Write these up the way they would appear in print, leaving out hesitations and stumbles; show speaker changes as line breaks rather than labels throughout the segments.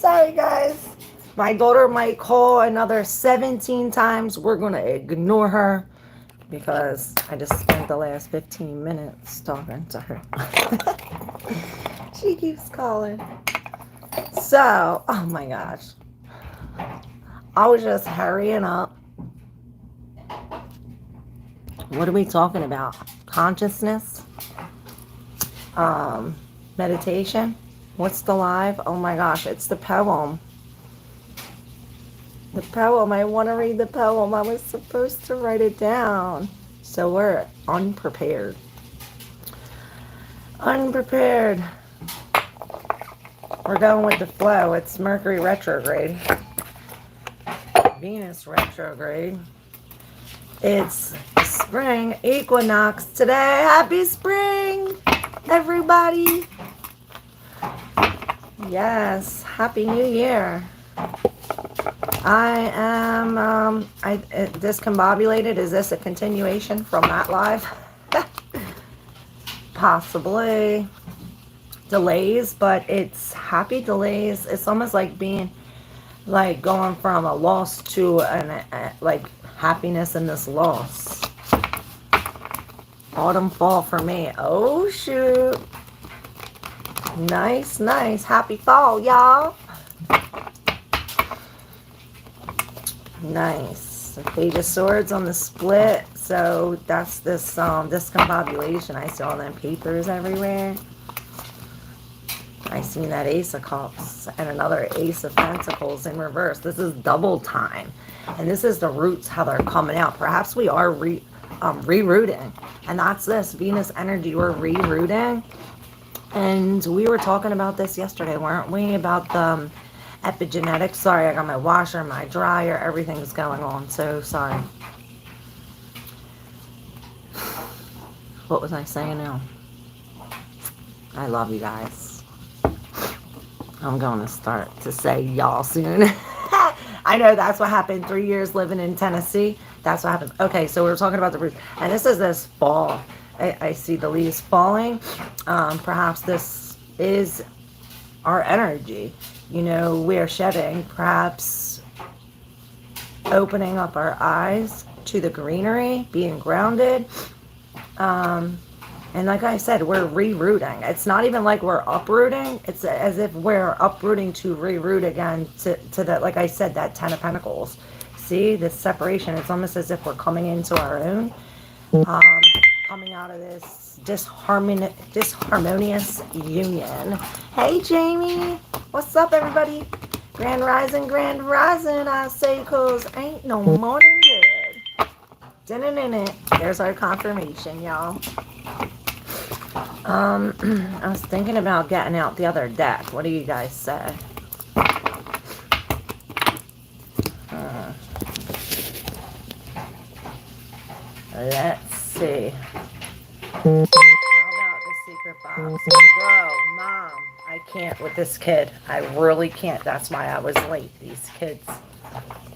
Sorry, guys. My daughter might call another 17 times. We're going to ignore her because I just spent the last 15 minutes talking to her. She keeps calling. So, oh my gosh. I was just hurrying up. What are we talking about? Consciousness? Meditation? What's the live? Oh my gosh, it's the poem. The poem. I want to read the poem. I was supposed to write it down. So we're unprepared. Unprepared. We're going with the flow. It's Mercury retrograde. Venus retrograde. It's spring equinox today. Happy spring, everybody. Yes, happy new year. I am discombobulated. Is this a continuation from that live? Possibly. Delays, but it's happy delays. It's almost like being like going from a loss to like happiness in this loss. Autumn fall for me. Oh shoot. Nice, nice. Happy fall, y'all. Nice. The Page of Swords on the split. So that's this discombobulation. I saw them papers everywhere. I seen that Ace of Cups and another Ace of Pentacles in reverse. This is double time. And this is the roots, how they're coming out. Perhaps we are rerouting. And that's this Venus energy. We're rerouting. And we were talking about this yesterday, weren't we? About the epigenetics. Sorry, I got my washer, my dryer, everything's going on. So sorry. What was I saying now? I love you guys. I'm going to start to say y'all soon. I know that's what happened. 3 years living in Tennessee. That's what happened. Okay, so we were talking about the roots. And this is this fall. I see the leaves falling. Perhaps this is our energy. You know, we are shedding. Perhaps opening up our eyes to the greenery, being grounded. And like I said, we're rerouting. It's not even like we're uprooting. It's as if we're uprooting to reroot again to that, like I said, that Ten of Pentacles. See, this separation. It's almost as if we're coming into our own. Coming out of this disharmonious union. Hey, Jamie. What's up, everybody? Grand rising, I say, cause ain't no morning good. There's our confirmation, y'all. I was thinking about getting out the other deck. What do you guys say? Let's see. How about the secret box? Bro, Mom, I can't with this kid. I really can't. That's why I was late. These kids.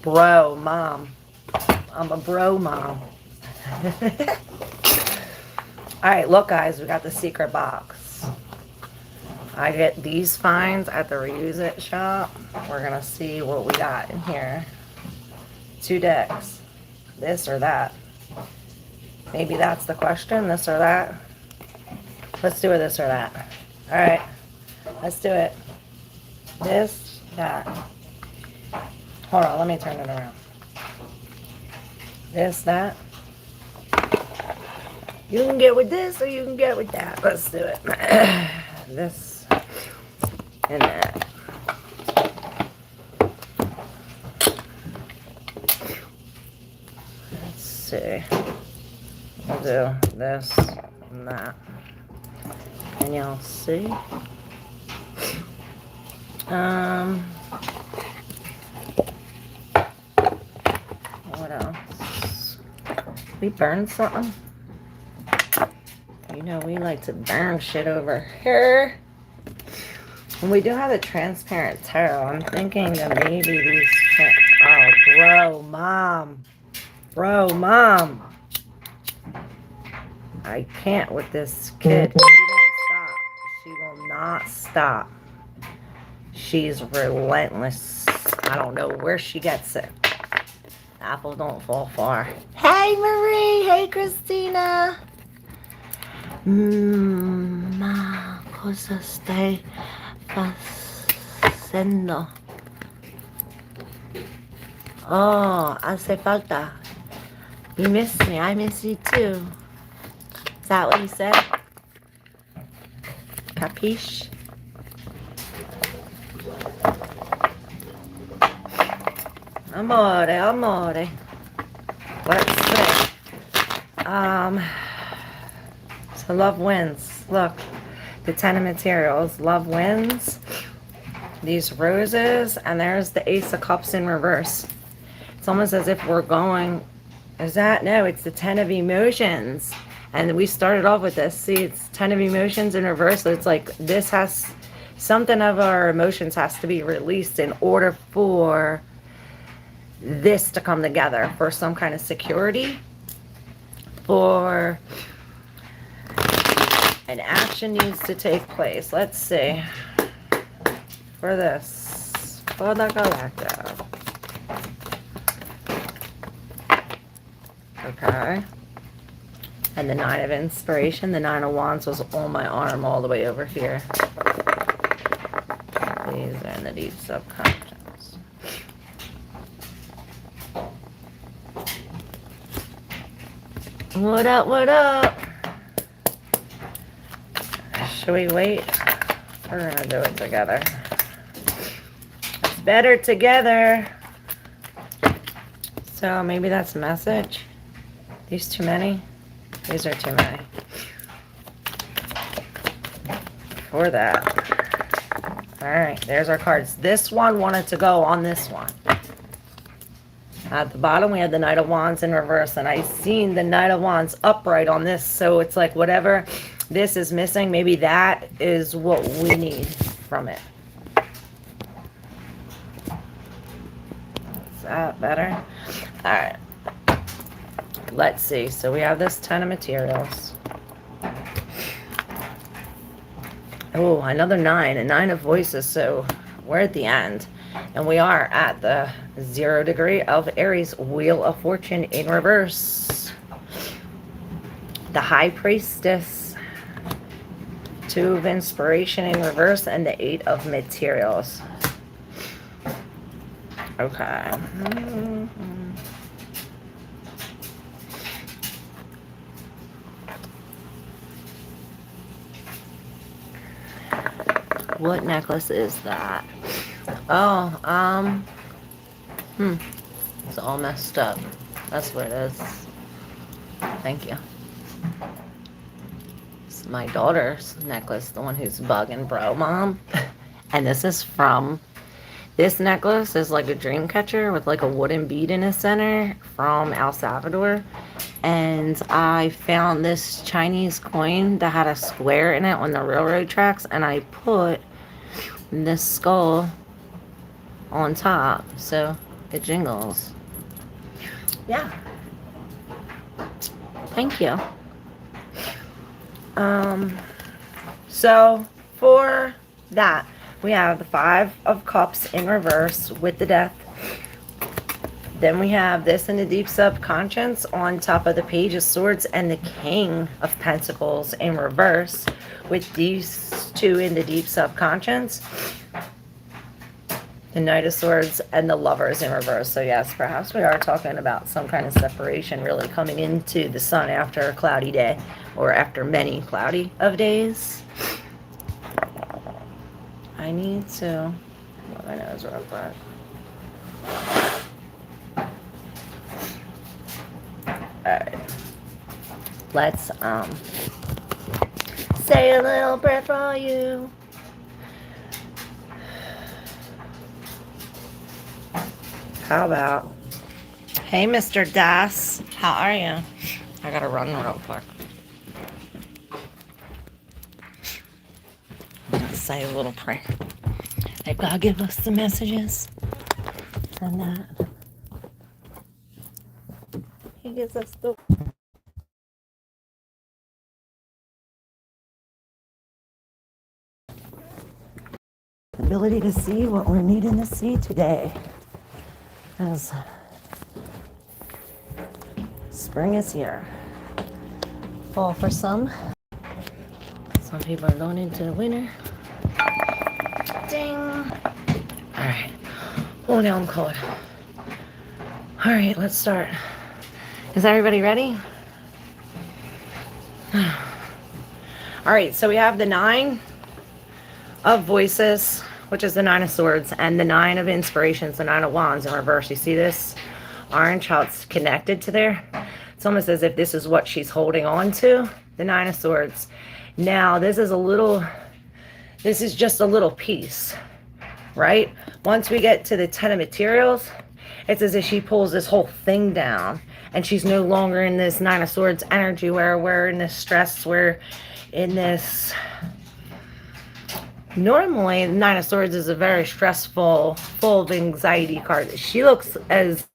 Bro, Mom. I'm a bro mom. Alright, look guys, we got the secret box. I get these finds at the Reuse It shop. We're going to see what we got in here. 2 decks. This or that. Maybe that's the question, this or that. Let's do it, this or that. Alright, let's do it. This, that. Hold on, let me turn it around. This, that. You can get with this or you can get with that. Let's do it. This and that. Let's see. We'll do this and that. Can y'all see? What else? We burned something? You know, we like to burn shit over here. And we do have a transparent tarot. I'm thinking that maybe these... Oh, bro, Mom. Bro, Mom. I can't with this kid. She won't stop. She will not stop. She's relentless. I don't know where she gets it. Apple don't fall far. Hey, Marie. Hey, Christina. Ma, cosa stai facendo? Oh, hace falta. You miss me. I miss you too. Is that what he said? Capiche? Amore, amore. Let's see. So love wins. Look, the 10 of materials. Love wins. These roses, and there's the Ace of Cups in reverse. It's almost as if we're going, is that? No, it's the 10 of emotions. And we started off with this. See, it's 10 of emotions in reverse. So it's like this has, something of our emotions has to be released in order for this to come together, for some kind of security, for an action needs to take place. Let's see. For this, for the collective. Okay. And the 9 of inspiration, the 9 of wands was on my arm all the way over here. These are in the deep subconscious. What up, what up? Should we wait? We're gonna do it together. It's better together. So maybe that's a message. These too many? These are too many. For that. Alright, there's our cards. This one wanted to go on this one. At the bottom we had the Knight of Wands in reverse, and I seen the Knight of Wands upright on this, so it's like whatever this is missing, maybe that is what we need from it. Is that better? Alright. Let's see. So we have this 10 of materials. Oh, another 9. A 9 of voices. So we're at the end. And we are at the 0 degree of Aries. Wheel of Fortune in reverse. The High Priestess. 2 of inspiration in reverse. And the 8 of materials. Okay. What necklace is that? Oh, it's all messed up. That's what it is. Thank you. It's my daughter's necklace, the one who's bugging bro mom. And this is from, this necklace is like a dream catcher with like a wooden bead in the center from El Salvador. And I found this Chinese coin that had a square in it on the railroad tracks, and I put this skull on top so it jingles. Yeah. Thank you. So for that, we have the 5 of Cups in reverse with the Death. Then we have this in the deep subconscious on top of the Page of Swords and the King of Pentacles in reverse with these 2 in the deep subconscious. The Knight of Swords and the Lovers in reverse. So yes, perhaps we are talking about some kind of separation really coming into the sun after a cloudy day or after many cloudy of days. I need to blow my nose real quick. Alright. Let's say a little prayer for you. How about, hey Mr. Das, how are you? I gotta run real quick. Say a little prayer. That God give us the messages. And that He gives us the ability to see what we're needing to see today. As spring is here. Fall for some. Some people are going into the winter. Ding. Alright. Oh, now I'm cold. Alright, let's start. Is everybody ready? Alright, so we have the 9 of Voices, which is the 9 of Swords, and the 9 of Inspirations, the 9 of Wands in reverse. You see this orange, how it's connected to there? It's almost as if this is what she's holding on to, the 9 of Swords. Now, this is just a little piece, right? Once we get to the 10 of Materials, it's as if she pulls this whole thing down, and she's no longer in this 9 of Swords energy where we're in this stress, we're in this... Normally, the 9 of Swords is a very stressful, full of anxiety card. She looks as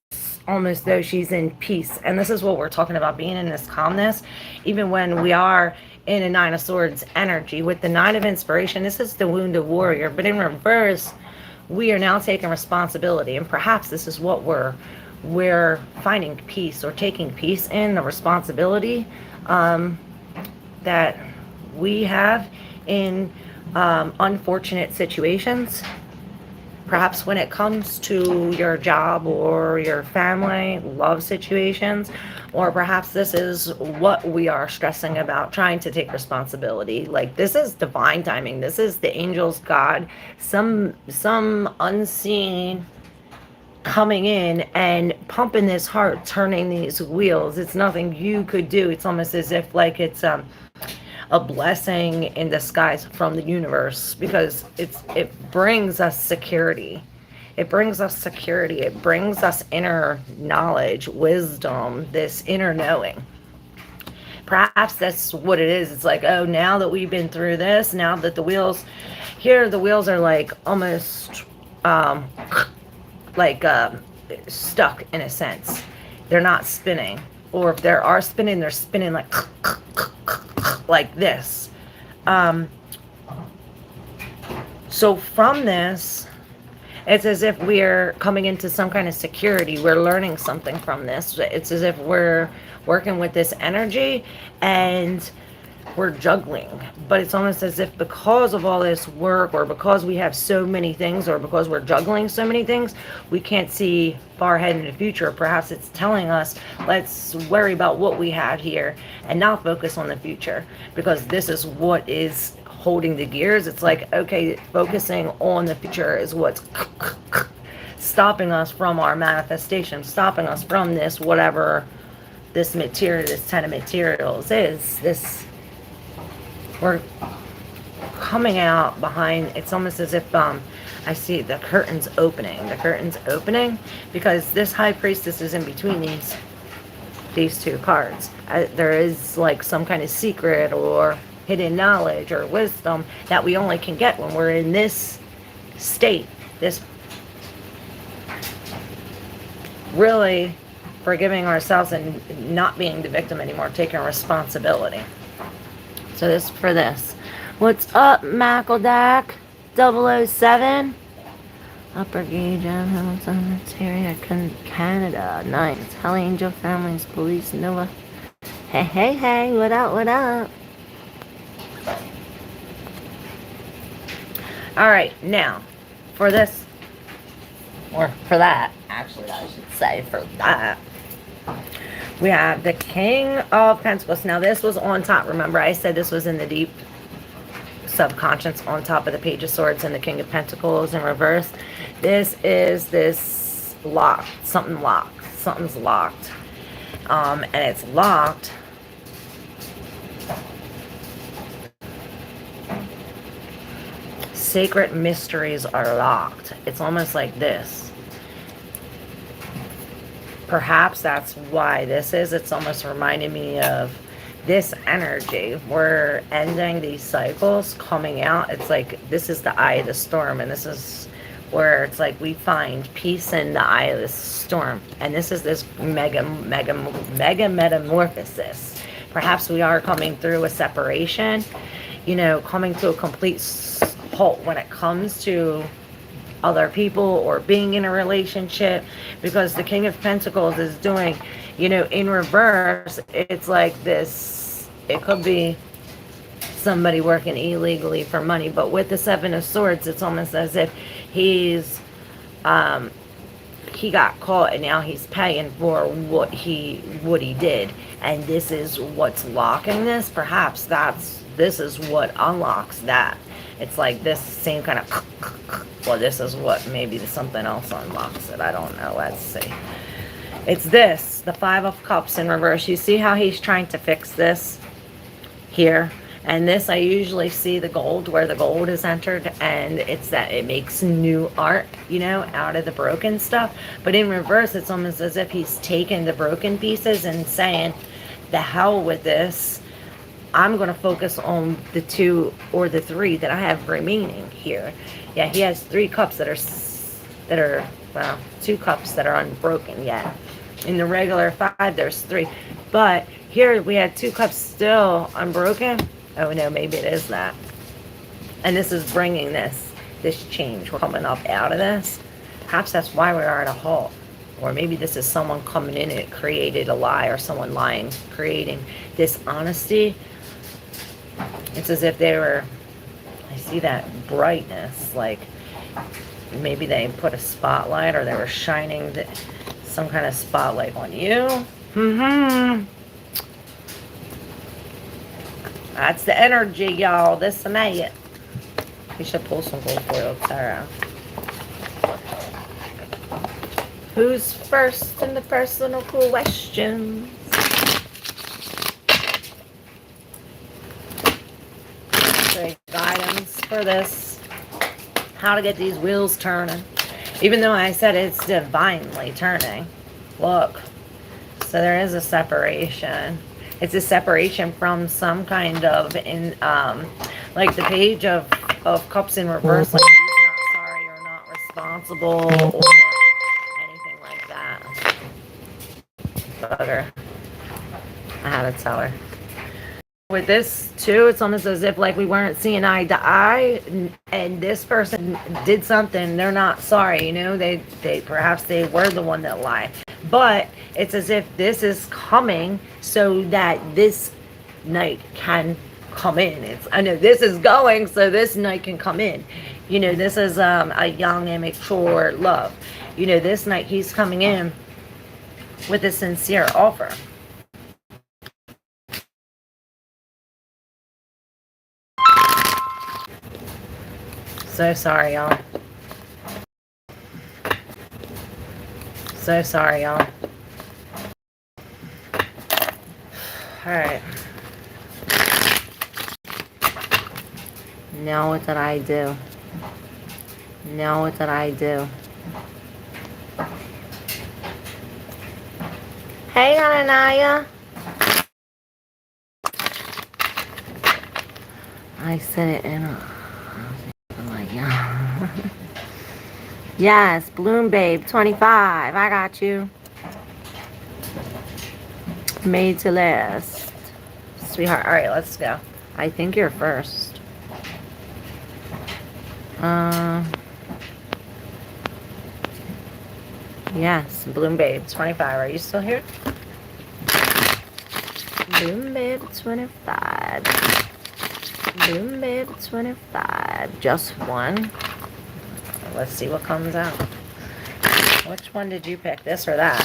almost though she's in peace. And this is what we're talking about, being in this calmness. Even when we are in a 9 of Swords energy. With the 9 of Inspiration, this is the wounded warrior. But in reverse, we are now taking responsibility. And perhaps this is what we're finding peace or taking peace in, the responsibility that we have in unfortunate situations. Perhaps when it comes to your job or your family, love situations, or perhaps this is what we are stressing about, trying to take responsibility. Like, this is divine timing. This is the angels, God, some unseen coming in and pumping this heart, turning these wheels. It's nothing you could do. It's almost as if like it's a blessing in disguise from the universe, because it brings us security. It brings us security. It brings us inner knowledge, wisdom, this inner knowing. Perhaps that's what it is. It's like, oh, now that we've been through this, now that the wheels are like almost stuck in a sense. They're not spinning. Or if they are spinning, they're spinning like this. So from this, it's as if we're coming into some kind of security. We're learning something from this. It's as if we're working with this energy and we're juggling. But it's almost as if because of all this work, or because we have so many things, or because we're juggling so many things, we can't see far ahead in the future. Perhaps it's telling us, let's worry about what we have here and not focus on the future, because this is what is holding the gears. It's like, okay, focusing on the future is what's stopping us from our manifestation, stopping us from this, whatever this material, this 10 of Materials is. This, we're coming out behind. It's almost as if I see the curtains opening. The curtains opening, because this High Priestess is in between these two cards. There is like some kind of secret or hidden knowledge or wisdom that we only can get when we're in this state, this really forgiving ourselves and not being the victim anymore, taking responsibility. So this for this. What's up, Mackledack 007? Upper Gauge, Hamilton, Ontario, Canada. Nice. Hell Angel Families, Police, Nova. Hey, what up, what up? Alright, now, for this, or for that, actually I should say, for that, we have the King of Pentacles. Now this was on top, remember I said this was in the deep subconscious, on top of the Page of Swords and the King of Pentacles in reverse. This is this locked, something's locked, and it's locked. Sacred mysteries are locked. It's almost like this. Perhaps that's why this is. It's almost reminding me of this energy. We're ending these cycles, coming out. It's like this is the eye of the storm, and this is where it's like we find peace in the eye of the storm. And this is this mega metamorphosis. Perhaps we are coming through a separation, you know, coming to a complete halt when it comes to other people or being in a relationship, because the King of Pentacles is doing, you know, in reverse. It's like this, it could be somebody working illegally for money, but with the Seven of Swords, it's almost as if he's he got caught and now he's paying for what he did, and this is what's locking this. Perhaps this is what unlocks that. It's like this same kind of, well, this is what, maybe something else unlocks it. I don't know. Let's see. It's this, the Five of Cups in reverse. You see how he's trying to fix this here? And this, I usually see the gold, where the gold is entered, and it's that it makes new art, you know, out of the broken stuff. But in reverse, it's almost as if he's taking the broken pieces and saying, the hell with this. I'm going to focus on the 2 or the 3 that I have remaining here. Yeah, he has 3 cups that are, well, 2 cups that are unbroken yet. In the regular 5, there's 3. But here we had 2 cups still unbroken. Oh no, maybe it is that. And this is bringing this change. We're coming up out of this. Perhaps that's why we are at a halt. Or maybe this is someone coming in and it created a lie, or someone lying, creating dishonesty. It's as if they were, I see that brightness, like maybe they put a spotlight, or they were shining some kind of spotlight on you. That's the energy, y'all. This and that. You should pull some gold foil tarot. Who's first in the personal questions? Okay, guidance for this. How to get these wheels turning. Even though I said it's divinely turning. Look. So there is a separation. It's a separation from some kind of, like the Page of Cups in reverse. Like he's not sorry or not responsible or anything like that. Bugger. I had to tell her. With this too, it's almost as if like we weren't seeing eye to eye, and this person did something. They're not sorry, you know. They perhaps they were the one that lied, but it's as if this is coming so that this night can come in. I know this is going so this night can come in. You know, this is a young and mature love. You know, this night he's coming in with a sincere offer. So sorry, y'all. So sorry, y'all. Alright. Now what did I do? Now what did I do? Hey, Ania. I sent it in a... Yes, Bloom Babe 25. I got you. Made to last. Sweetheart. Alright, let's go. I think you're first. Yes, Bloom Babe 25. Are you still here? Bloom Babe 25. Bloom Babe 25. Just one. Let's see what comes out. Which one did you pick? This or that?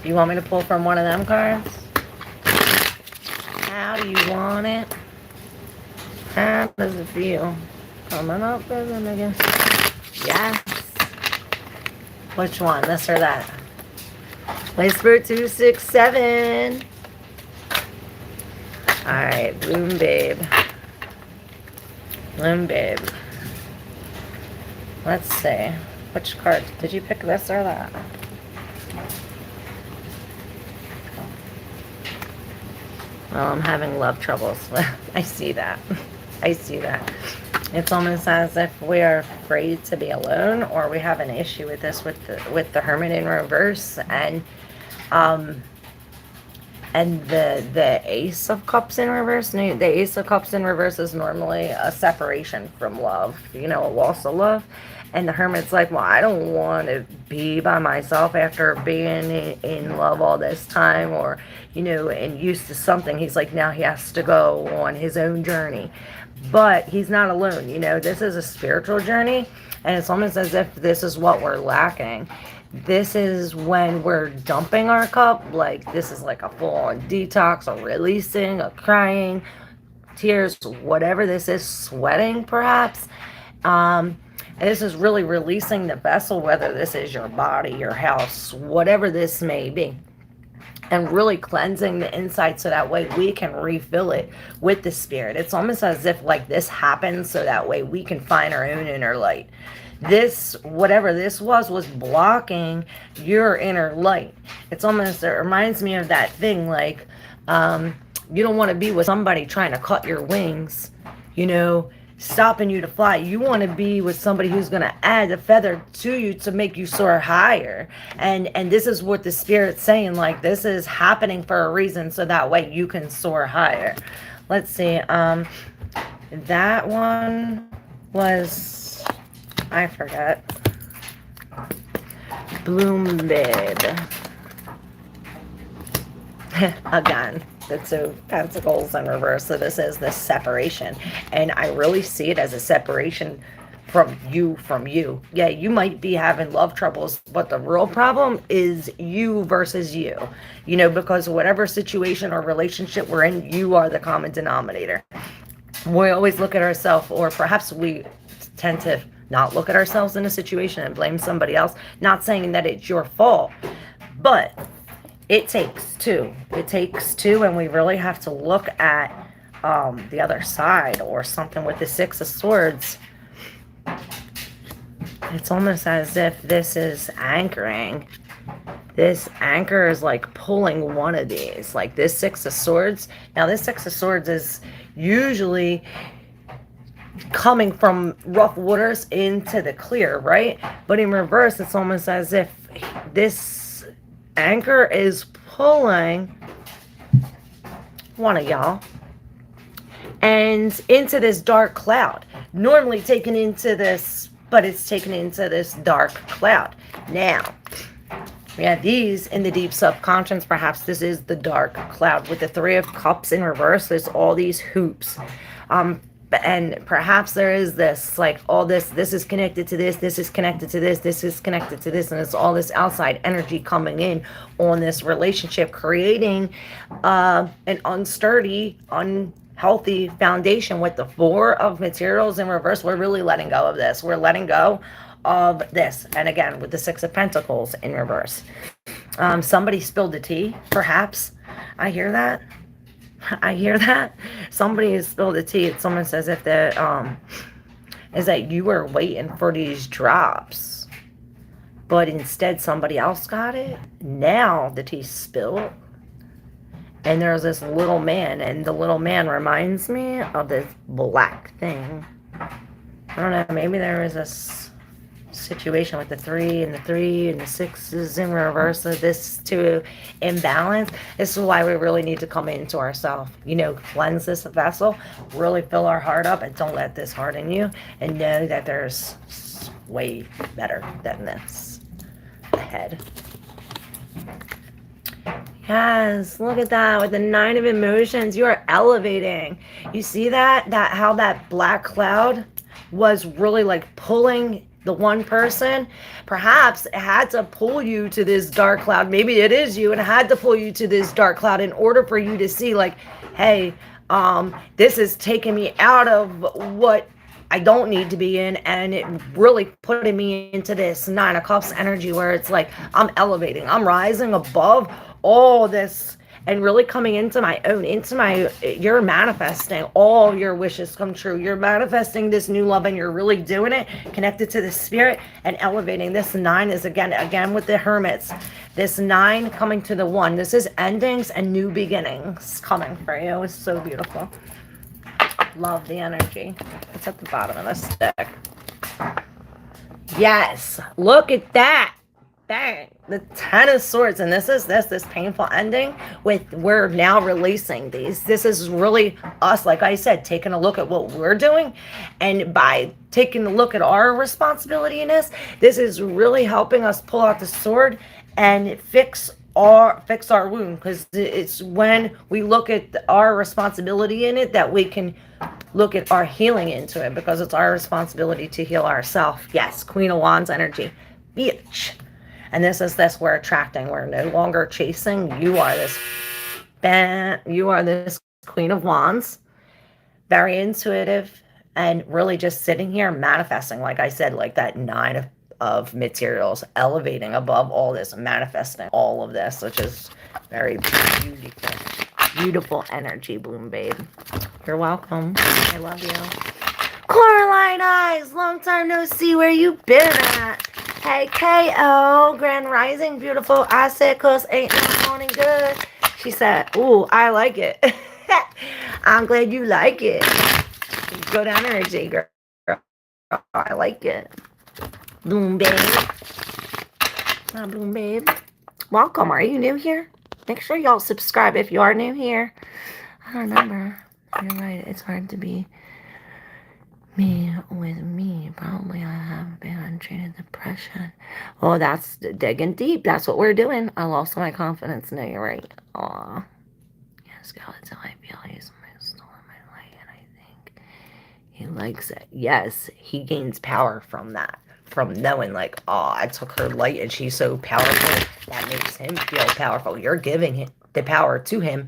You want me to pull from one of them cards? How do you want it? How does it feel? Coming up, isn't it again? Yes. Which one? This or that? Whisper 267. Alright, Bloom Babe. Bloom Babe. Let's see. Which card? Did you pick this or that? Well, I'm having love troubles. I see that. I see that. It's almost as if we are afraid to be alone, or we have an issue with this with the Hermit in reverse, and And the Ace of Cups in reverse, no, the Ace of Cups in reverse is normally a separation from love, you know, a loss of love. And the Hermit's like, well, I don't want to be by myself after being in love all this time, or, you know, and used to something. He's like, now he has to go on his own journey. But he's not alone, you know, this is a spiritual journey, and it's almost as if this is what we're lacking. This is when we're dumping our cup, like this is like a full-on detox, a releasing, a crying, tears, whatever this is, sweating perhaps. And this is really releasing the vessel, whether this is your body, your house, whatever this may be, and really cleansing the inside so that way we can refill it with the spirit. It's almost as if like this happens so that way we can find our own inner light. This, whatever this was blocking your inner light. It's almost, it reminds me of that thing like, you don't want to be with somebody trying to cut your wings, you know, stopping you to fly. You want to be with somebody who's going to add a feather to you to make you soar higher. And this is what the spirit's saying, like this is happening for a reason so that way you can soar higher. Let's see. That one was, I forget. Bloom Babe. Again, the Two of Pentacles in reverse. So this is the separation. And I really see it as a separation from you. Yeah, you might be having love troubles, but the real problem is you versus you. You know, because whatever situation or relationship we're in, you are the common denominator. We always look at ourselves, or perhaps we tend to not look at ourselves in a situation and blame somebody else. Not saying that it's your fault, but it takes two. It takes two, and we really have to look at the other side, or something with the Six of Swords. It's almost as if this is anchoring. This anchor is like pulling one of these, like this Six of Swords. Now, this Six of Swords is usually coming from rough waters into the clear, right? But in reverse, it's almost as if this anchor is pulling one of y'all and into this dark cloud. Normally taken into this, but it's taken into this dark cloud. Now, we have these in the deep subconscious. Perhaps this is the dark cloud with the Three of Cups in reverse. There's all these hoops. And perhaps there is this, like, all this is connected to this is connected to this is connected to this, and it's all this outside energy coming in on this relationship, creating an unsturdy, unhealthy foundation. With the Four of Materials in reverse, we're really letting go of this. We're letting go of this. And again, with the Six of Pentacles in reverse. Somebody spilled the tea, perhaps. I hear that. Somebody has spilled the tea. It's almost as if that is that you were waiting for these drops, but instead somebody else got it. Now the tea spilled, and there's this little man, and the little man reminds me of this black thing. I don't know, maybe there was a situation with the three and the sixes in reverse of this to imbalance. This is why we really need to come into ourselves, you know, cleanse this vessel, really fill our heart up, and don't let this harden you, and know that there's way better than this ahead. Yes, look at that. With the Nine of Emotions, you are elevating. You see that how that black cloud was really like pulling the one person. Perhaps it had to pull you to this dark cloud. Maybe it is you, and it had to pull you to this dark cloud in order for you to see, like, hey, this is taking me out of what I don't need to be in, and it really putting me into this Nine of Cups energy where it's like I'm elevating, I'm rising above all this, and really coming into my own, you're manifesting all your wishes come true. You're manifesting this new love, and you're really doing it, connected to the spirit and elevating. This nine is again with the Hermits. This nine coming to the one. This is endings and new beginnings coming for you. It's so beautiful. Love the energy. It's at the bottom of the stick. Yes, look at that. Bang. the Ten of Swords, and this is this painful ending with we're now releasing these. This is really us, like I said, taking a look at what we're doing, and by taking a look at our responsibility in this is really helping us pull out the sword and fix our wound, because it's when we look at our responsibility in it that we can look at our healing into it, because it's our responsibility to heal ourselves. Yes, Queen of Wands energy, bitch. And this is this we're attracting. We're no longer chasing. You are this Queen of Wands, very intuitive, and really just sitting here manifesting, like I said, like that Nine of materials, elevating above all this, manifesting all of this, which is very beautiful energy, Bloom Babe. You're welcome. I love you. Coraline Eyes, long time no see. Where you been at? Hey, KO, Grand Rising, beautiful. I said, cause ain't no morning good. She said, ooh, I like it. I'm glad you like it. Good energy, girl. I like it. Bloom Babe. Bloom Babe. Welcome. Are you new here? Make sure y'all subscribe if you are new here. I don't remember. You're right. It's hard to be me with me. Probably I have been untreated depression. Oh, that's digging deep. That's what we're doing. I lost my confidence. No, you're right. Aw. Yes, God, it's how I feel. He's my soul and my light, and I think he likes it. Yes, he gains power from that. From knowing, like, oh, I took her light and she's so powerful. That makes him feel powerful. You're giving him the power to him.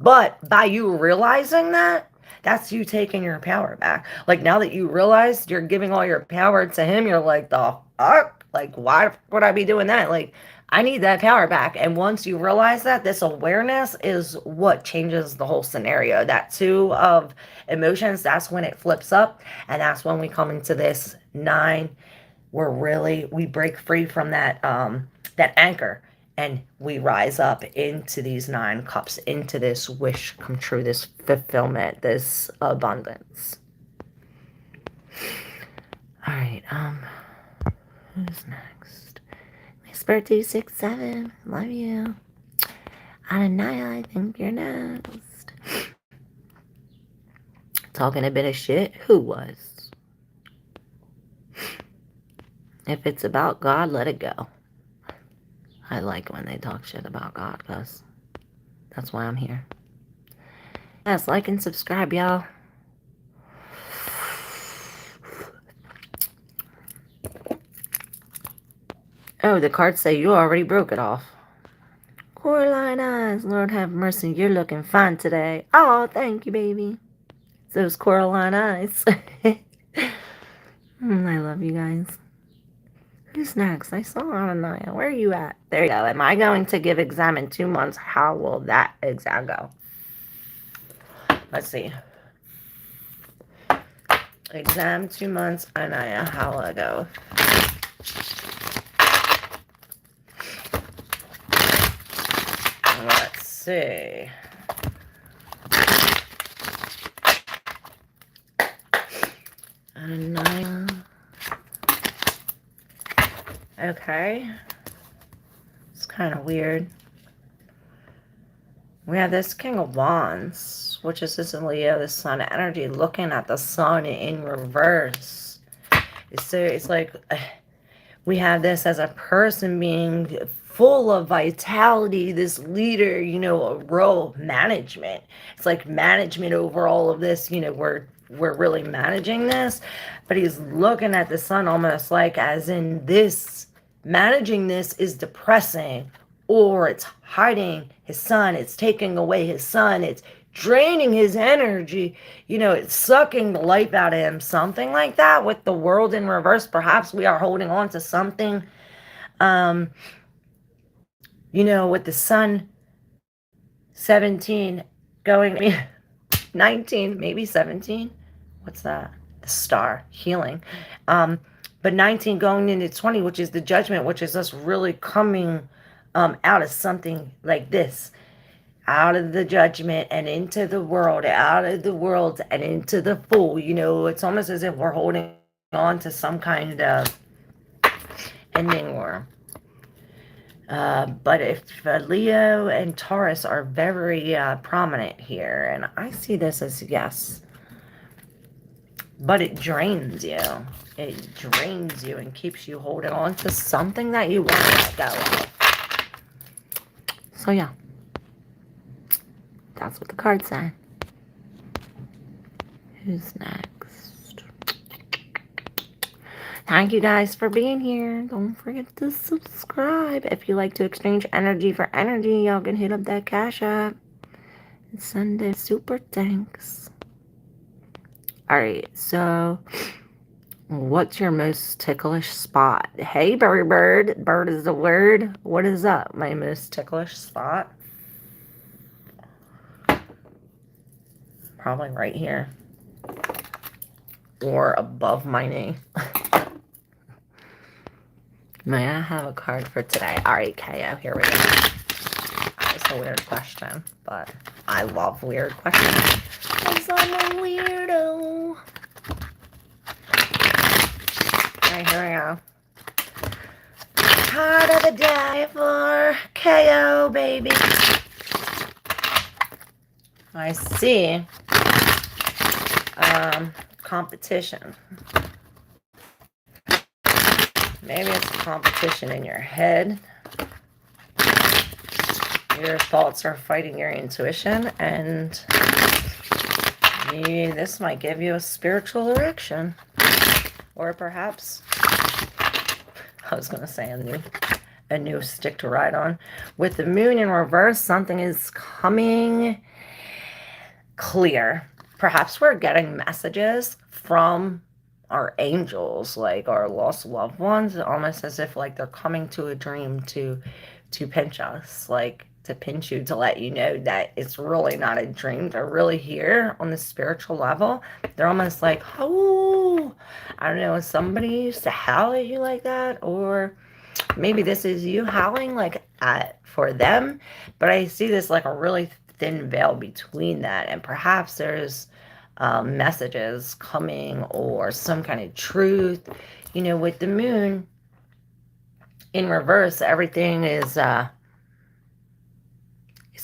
But by you realizing that, that's you taking your power back. Like, now that you realize you're giving all your power to him, you're like, the fuck? Like, why would I be doing that? Like, I need that power back. And once you realize that, this awareness is what changes the whole scenario. That two of emotions, that's when it flips up. And that's when we come into this 9. We break free from that that anchor, and we rise up into these 9 cups, into this wish come true, this fulfillment, this abundance. All right, who's next? Miss Birthday 67, love you. Ania, I think you're next. Talking a bit of shit. Who was? If it's about God, let it go. I like when they talk shit about God, because that's why I'm here. Yes, like and subscribe, y'all. Oh, the cards say you already broke it off. Coraline Eyes, Lord have mercy, you're looking fine today. Oh, thank you, baby. Those Coraline Eyes. I love you guys. Who's next? I saw Ania. Where are you at? There you go. Am I going to give exam in 2 months? How will that exam go? Let's see. Exam 2 months. Ania, how will it go? Let's see. Ania. Okay. It's kind of weird. We have this King of Wands, which is this Leo, the Sun energy, looking at the Sun in reverse. It's like we have this as a person being full of vitality, this leader, you know, a role of management. It's like management over all of this, you know, we're really managing this, but he's looking at the Sun almost like as in this, managing this is depressing, or it's hiding his sun, it's taking away his sun, it's draining his energy, you know, it's sucking the life out of him, something like that. With the world in reverse, perhaps we are holding on to something, you know, with the Sun 17 going 19, maybe 17. What's that? The star healing. But 19 going into 20, which is the judgment, which is us really coming out of something like this. Out of the judgment and into the world, out of the world and into the full. You know, it's almost as if we're holding on to some kind of ending, or But if Leo and Taurus are very prominent here, and I see this as yes, but it drains you. It drains you and keeps you holding on to something that you want to let go of. So yeah, that's what the card say. Who's next? Thank you guys for being here. Don't forget to subscribe. If you like to exchange energy for energy, y'all can hit up that Cash App and send a super thanks. Alright, so what's your most ticklish spot? Hey, bird. Bird is the word. What is up? My most ticklish spot? Probably right here. Or above my knee. May I have a card for today? Alright, KO, here we go. It's a weird question, but I love weird questions. Because I'm a weirdo. Alright, here we go. Card of the day for KO, baby. I see competition. Maybe it's competition in your head. Your thoughts are fighting your intuition, and this might give you a spiritual erection. Or perhaps, I was going to say a new stick to ride on. With the moon in reverse, something is coming clear. Perhaps we're getting messages from our angels, like our lost loved ones, almost as if like they're coming to a dream to pinch us, like to pinch you, to let you know that it's really not a dream. They're really here on the spiritual level. They're almost like, oh, I don't know, if somebody used to howl at you like that, or maybe this is you howling like for them. But I see this like a really thin veil between that, and perhaps there's messages coming or some kind of truth. You know, with the moon in reverse, everything is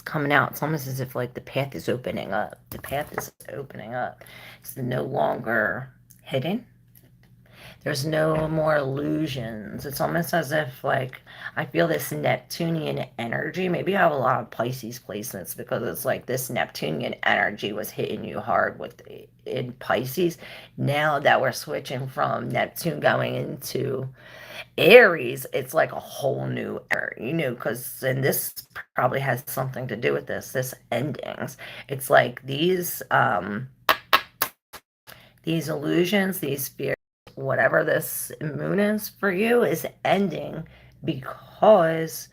coming out. It's almost as if like the path is opening up. The path is opening up. It's no longer hidden. There's no more illusions. It's almost as if, like, I feel this Neptunian energy. Maybe I have a lot of Pisces placements because it's like this Neptunian energy was hitting you hard in Pisces. Now that we're switching from Neptune going into Aries, it's like a whole new era, you know, because, and this probably has something to do with this endings. It's like these illusions, these fears, whatever this moon is for you is ending, because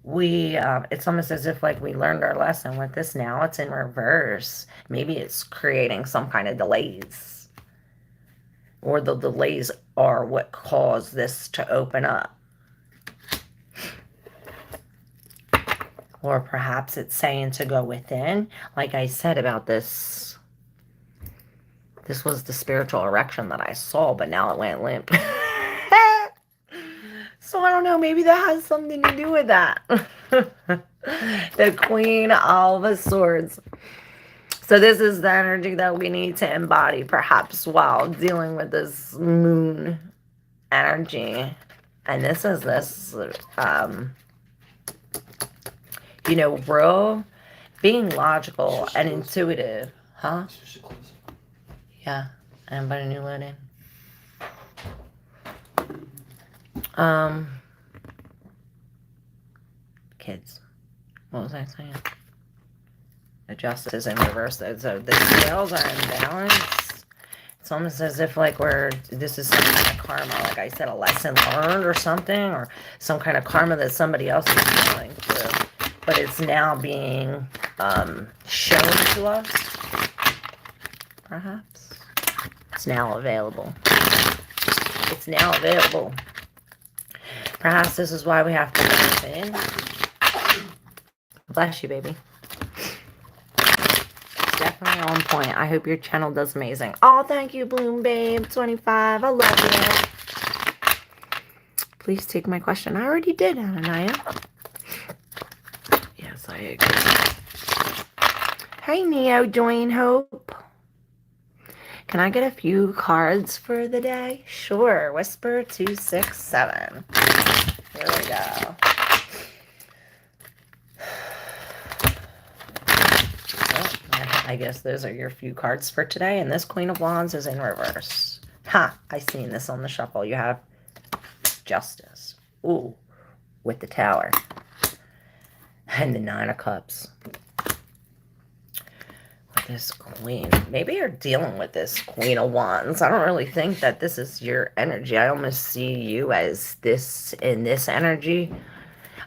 it's almost as if like we learned our lesson with this. Now it's in reverse. Maybe it's creating some kind of delays, or the delays are what caused this to open up. Or perhaps it's saying to go within, like I said about this. This was the spiritual erection that I saw, but now it went limp. So I don't know, maybe that has something to do with that. The Queen of Swords. So this is the energy that we need to embody, perhaps while dealing with this moon energy. And this is you know, real, being logical and intuitive. Huh? Yeah, and by a new loading. Kids. What was I saying? The justice is in reverse, though. So the scales are in balance. It's almost as if like this is some kind of karma, like I said, a lesson learned or something, or some kind of karma that somebody else is going through. But it's now being shown to us, perhaps. It's now available. It's now available. Perhaps this is why we have to go in. Bless you, baby. Definitely on point. I hope your channel does amazing. Oh, thank you, Bloom Babe 25. I love you. please take my question. I already did, Ania. Yes, I agree. Hey, Neo, Dwayne Hope. Can I get a few cards for the day? Sure. Whisper 267. Here we go. I guess those are your few cards for today. And this Queen of Wands is in reverse. Ha! I seen this on the shuffle. You have Justice. Ooh. With the Tower. And the Nine of Cups. With this Queen. Maybe you're dealing with this Queen of Wands. I don't really think that this is your energy. I almost see you as this in this energy.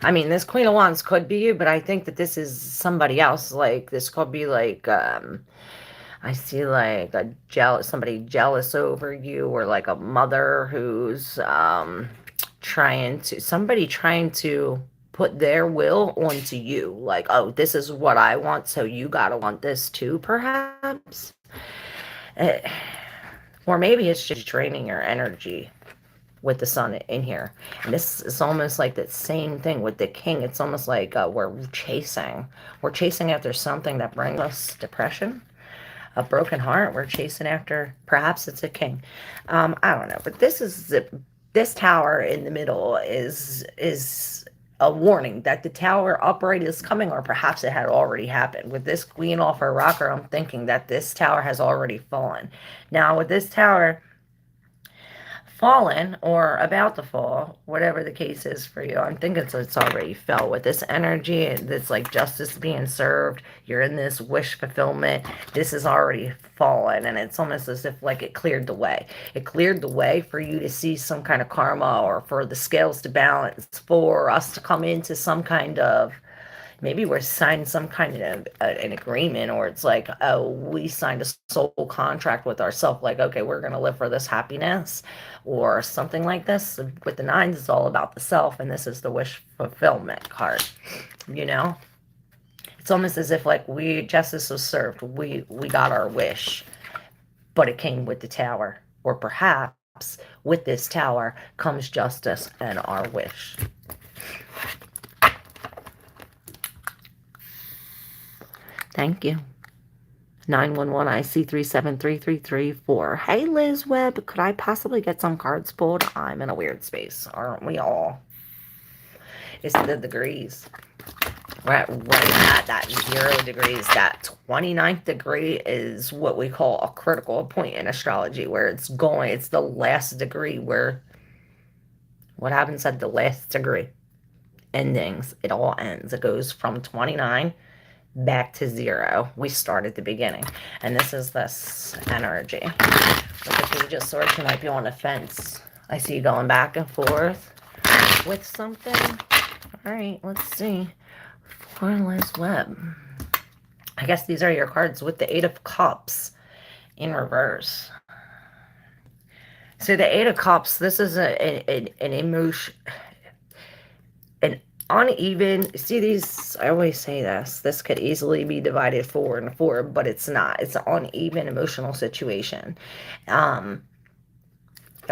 I mean, this Queen of Wands could be you, but I think that this is somebody else. Like, this could be like, I see like somebody jealous over you, or like a mother who's, trying to put their will onto you. Like, oh, this is what I want, so you gotta want this too, perhaps. Or maybe it's just draining your energy with the sun in here. And this is almost like that same thing with the king. It's almost like we're chasing after something that brings us depression, a broken heart. We're chasing after, perhaps it's a king. I don't know, but this Tower in the middle is a warning that the Tower upright is coming, or perhaps it had already happened. With this Queen off her rocker, I'm thinking that this Tower has already fallen. Now, with this Tower fallen or about to fall, whatever the case is for you, I'm thinking it's already fell. With this energy, it's like justice being served. You're in this wish fulfillment. This is already fallen, and it's almost as if like it cleared the way. It cleared the way for you to see some kind of karma, or for the scales to balance, for us to come into some kind of, maybe we're signing some kind of an agreement, or it's like, oh, we signed a soul contract with ourselves, like, okay, we're going to live for this happiness, or something like this. With the nines, it's all about the self, and this is the wish fulfillment card, you know? It's almost as if like justice was served. We got our wish, but it came with the Tower. Or perhaps with this Tower comes justice and our wish. Thank you. 911, I see 373334. Hey, Liz Webb, could I possibly get some cards pulled? I'm in a weird space, aren't we all? It's the degrees. We're at that 0 degrees. That 29th degree is what we call a critical point in astrology, where it's the last degree, where what happens at the last degree? Endings. It all ends. It goes from 29 back to 0. We start at the beginning. And this is this energy. With the Page of Swords, you might be on a fence. I see you going back and forth with something. All right, let's see. For Liz Webb. I guess these are your cards with the 8 of Cups in reverse. So the 8 of Cups, this is an emotion, an uneven, see these, I always say this could easily be divided 4 and 4, but it's not. It's an uneven emotional situation that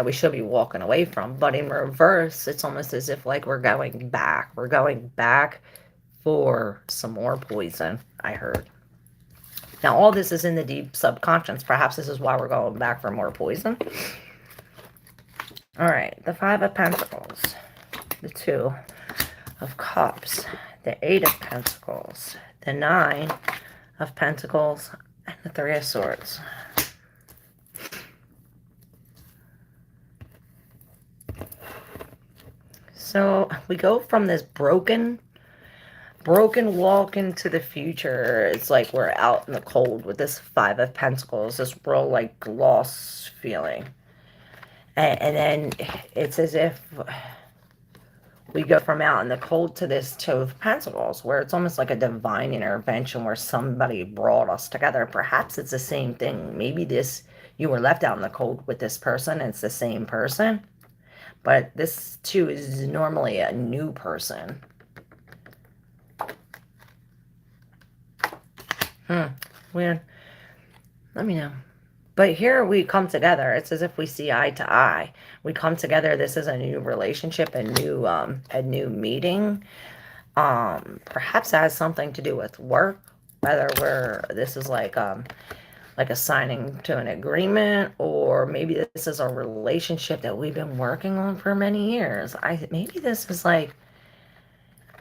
we should be walking away from. But in reverse, it's almost as if like we're going back for some more poison, I heard. Now all this is in the deep subconscious. Perhaps this is why we're going back for more poison. All right, the 5 of Pentacles, the 2 of Cups, the 8 of Pentacles, the 9 of Pentacles, and the 3 of Swords. So we go from this broken walk into the future. It's like we're out in the cold with this 5 of Pentacles, this real like lost feeling. And then it's as if we go from out in the cold to this 2 of Pentacles, where it's almost like a divine intervention, where somebody brought us together. Perhaps it's the same thing. Maybe you were left out in the cold with this person, and it's the same person. But this, too, is normally a new person. Weird. Let me know. But here we come together. It's as if we see eye to eye. We come together. This is a new relationship, a new meeting. Perhaps it has something to do with work, whether this is like a signing to an agreement, or maybe this is a relationship that we've been working on for many years. Maybe this is like,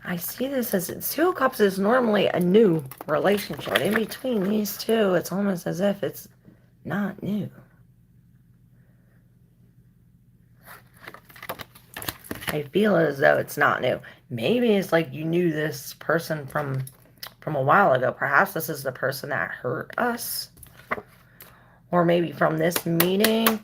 I see this as Two of Cups is normally a new relationship. In between these two, it's almost as if it's not new. I feel as though it's not new. Maybe it's like you knew this person from a while ago. Perhaps this is the person that hurt us. Or maybe from this meeting.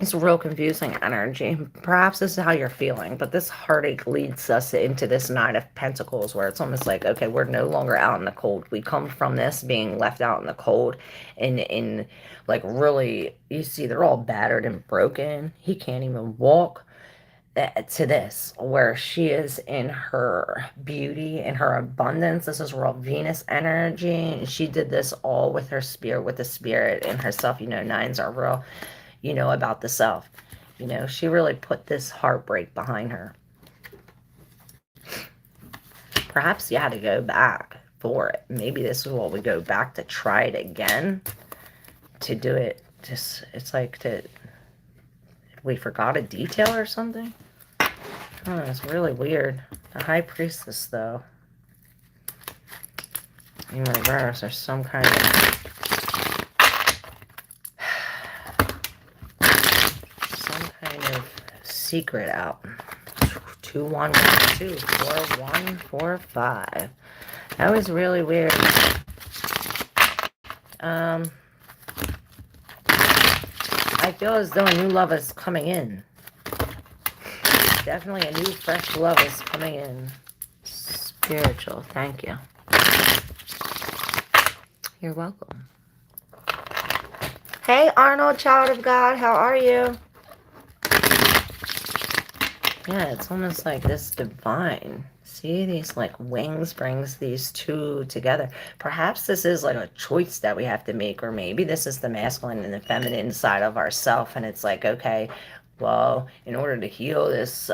It's a real confusing energy. Perhaps this is how you're feeling, but this heartache leads us into this Nine of Pentacles, where it's almost like, okay, we're no longer out in the cold. We come from this being left out in the cold, and in like really, you see they're all battered and broken. He can't even walk. To this, where she is in her beauty and her abundance. This is real Venus energy, and she did this all with her spirit, with the spirit in herself. You know, nines are real, you know, about the self. You know, she really put this heartbreak behind her. Perhaps you had to go back for it. Maybe this is what we go back to try it again, to do it. Just, it's like we forgot a detail or something. Oh, it's really weird. The High Priestess, though. In reverse, there's some kind of secret out. 2 1 1 2 4 1 4 5. That was really weird. I feel as though a new love is coming in. Definitely a new fresh love is coming in. Spiritual, thank you. You're welcome. Hey Arnold, child of God, how are you? Yeah, it's almost like this divine. See, these like wings brings these two together. Perhaps this is like a choice that we have to make, or maybe this is the masculine and the feminine side of ourself, and it's like, okay, well, in order to heal this,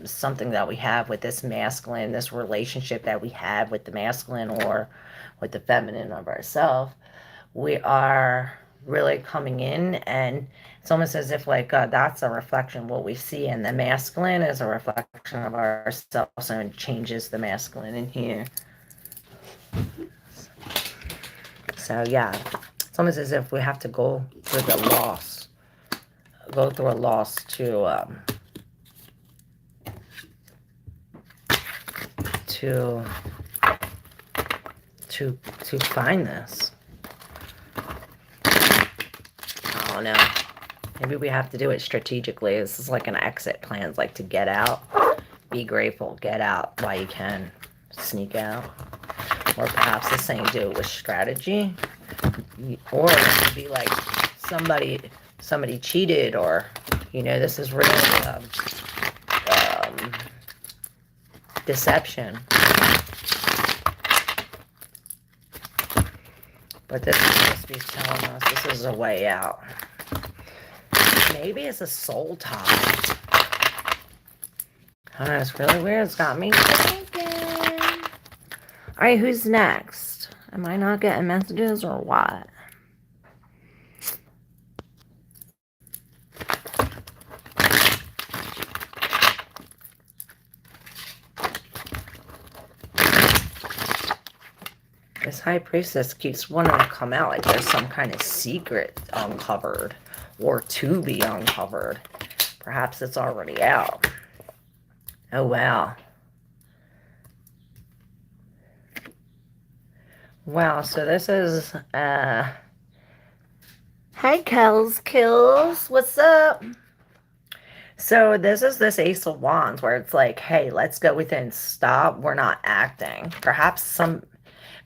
something that we have with this masculine, this relationship that we have with the masculine or with the feminine of ourselves, we are really coming in, and it's almost as if like that's a reflection of what we see, and the masculine is a reflection of ourselves, and it changes the masculine in here. So yeah, it's almost as if we have to go through the loss. Go through a loss to find this. I don't know. Maybe we have to do it strategically. This is like an exit plan. It's like to get out. Be grateful. Get out while you can. Sneak out. Or perhaps the same, do it with strategy. Or it could be like somebody cheated, or, you know, this is really deception. But this is supposed to be telling us this is a way out. Maybe it's a soul tie. Oh, it's really weird. It's got me thinking. Alright, who's next? Am I not getting messages or what? This High Priestess keeps wanting to come out like there's some kind of secret uncovered or to be uncovered. Perhaps it's already out. Oh, wow. Wow, so this is, hey, Kills, what's up? So this is this Ace of Wands where it's like, hey, let's go within, stop, we're not acting. Perhaps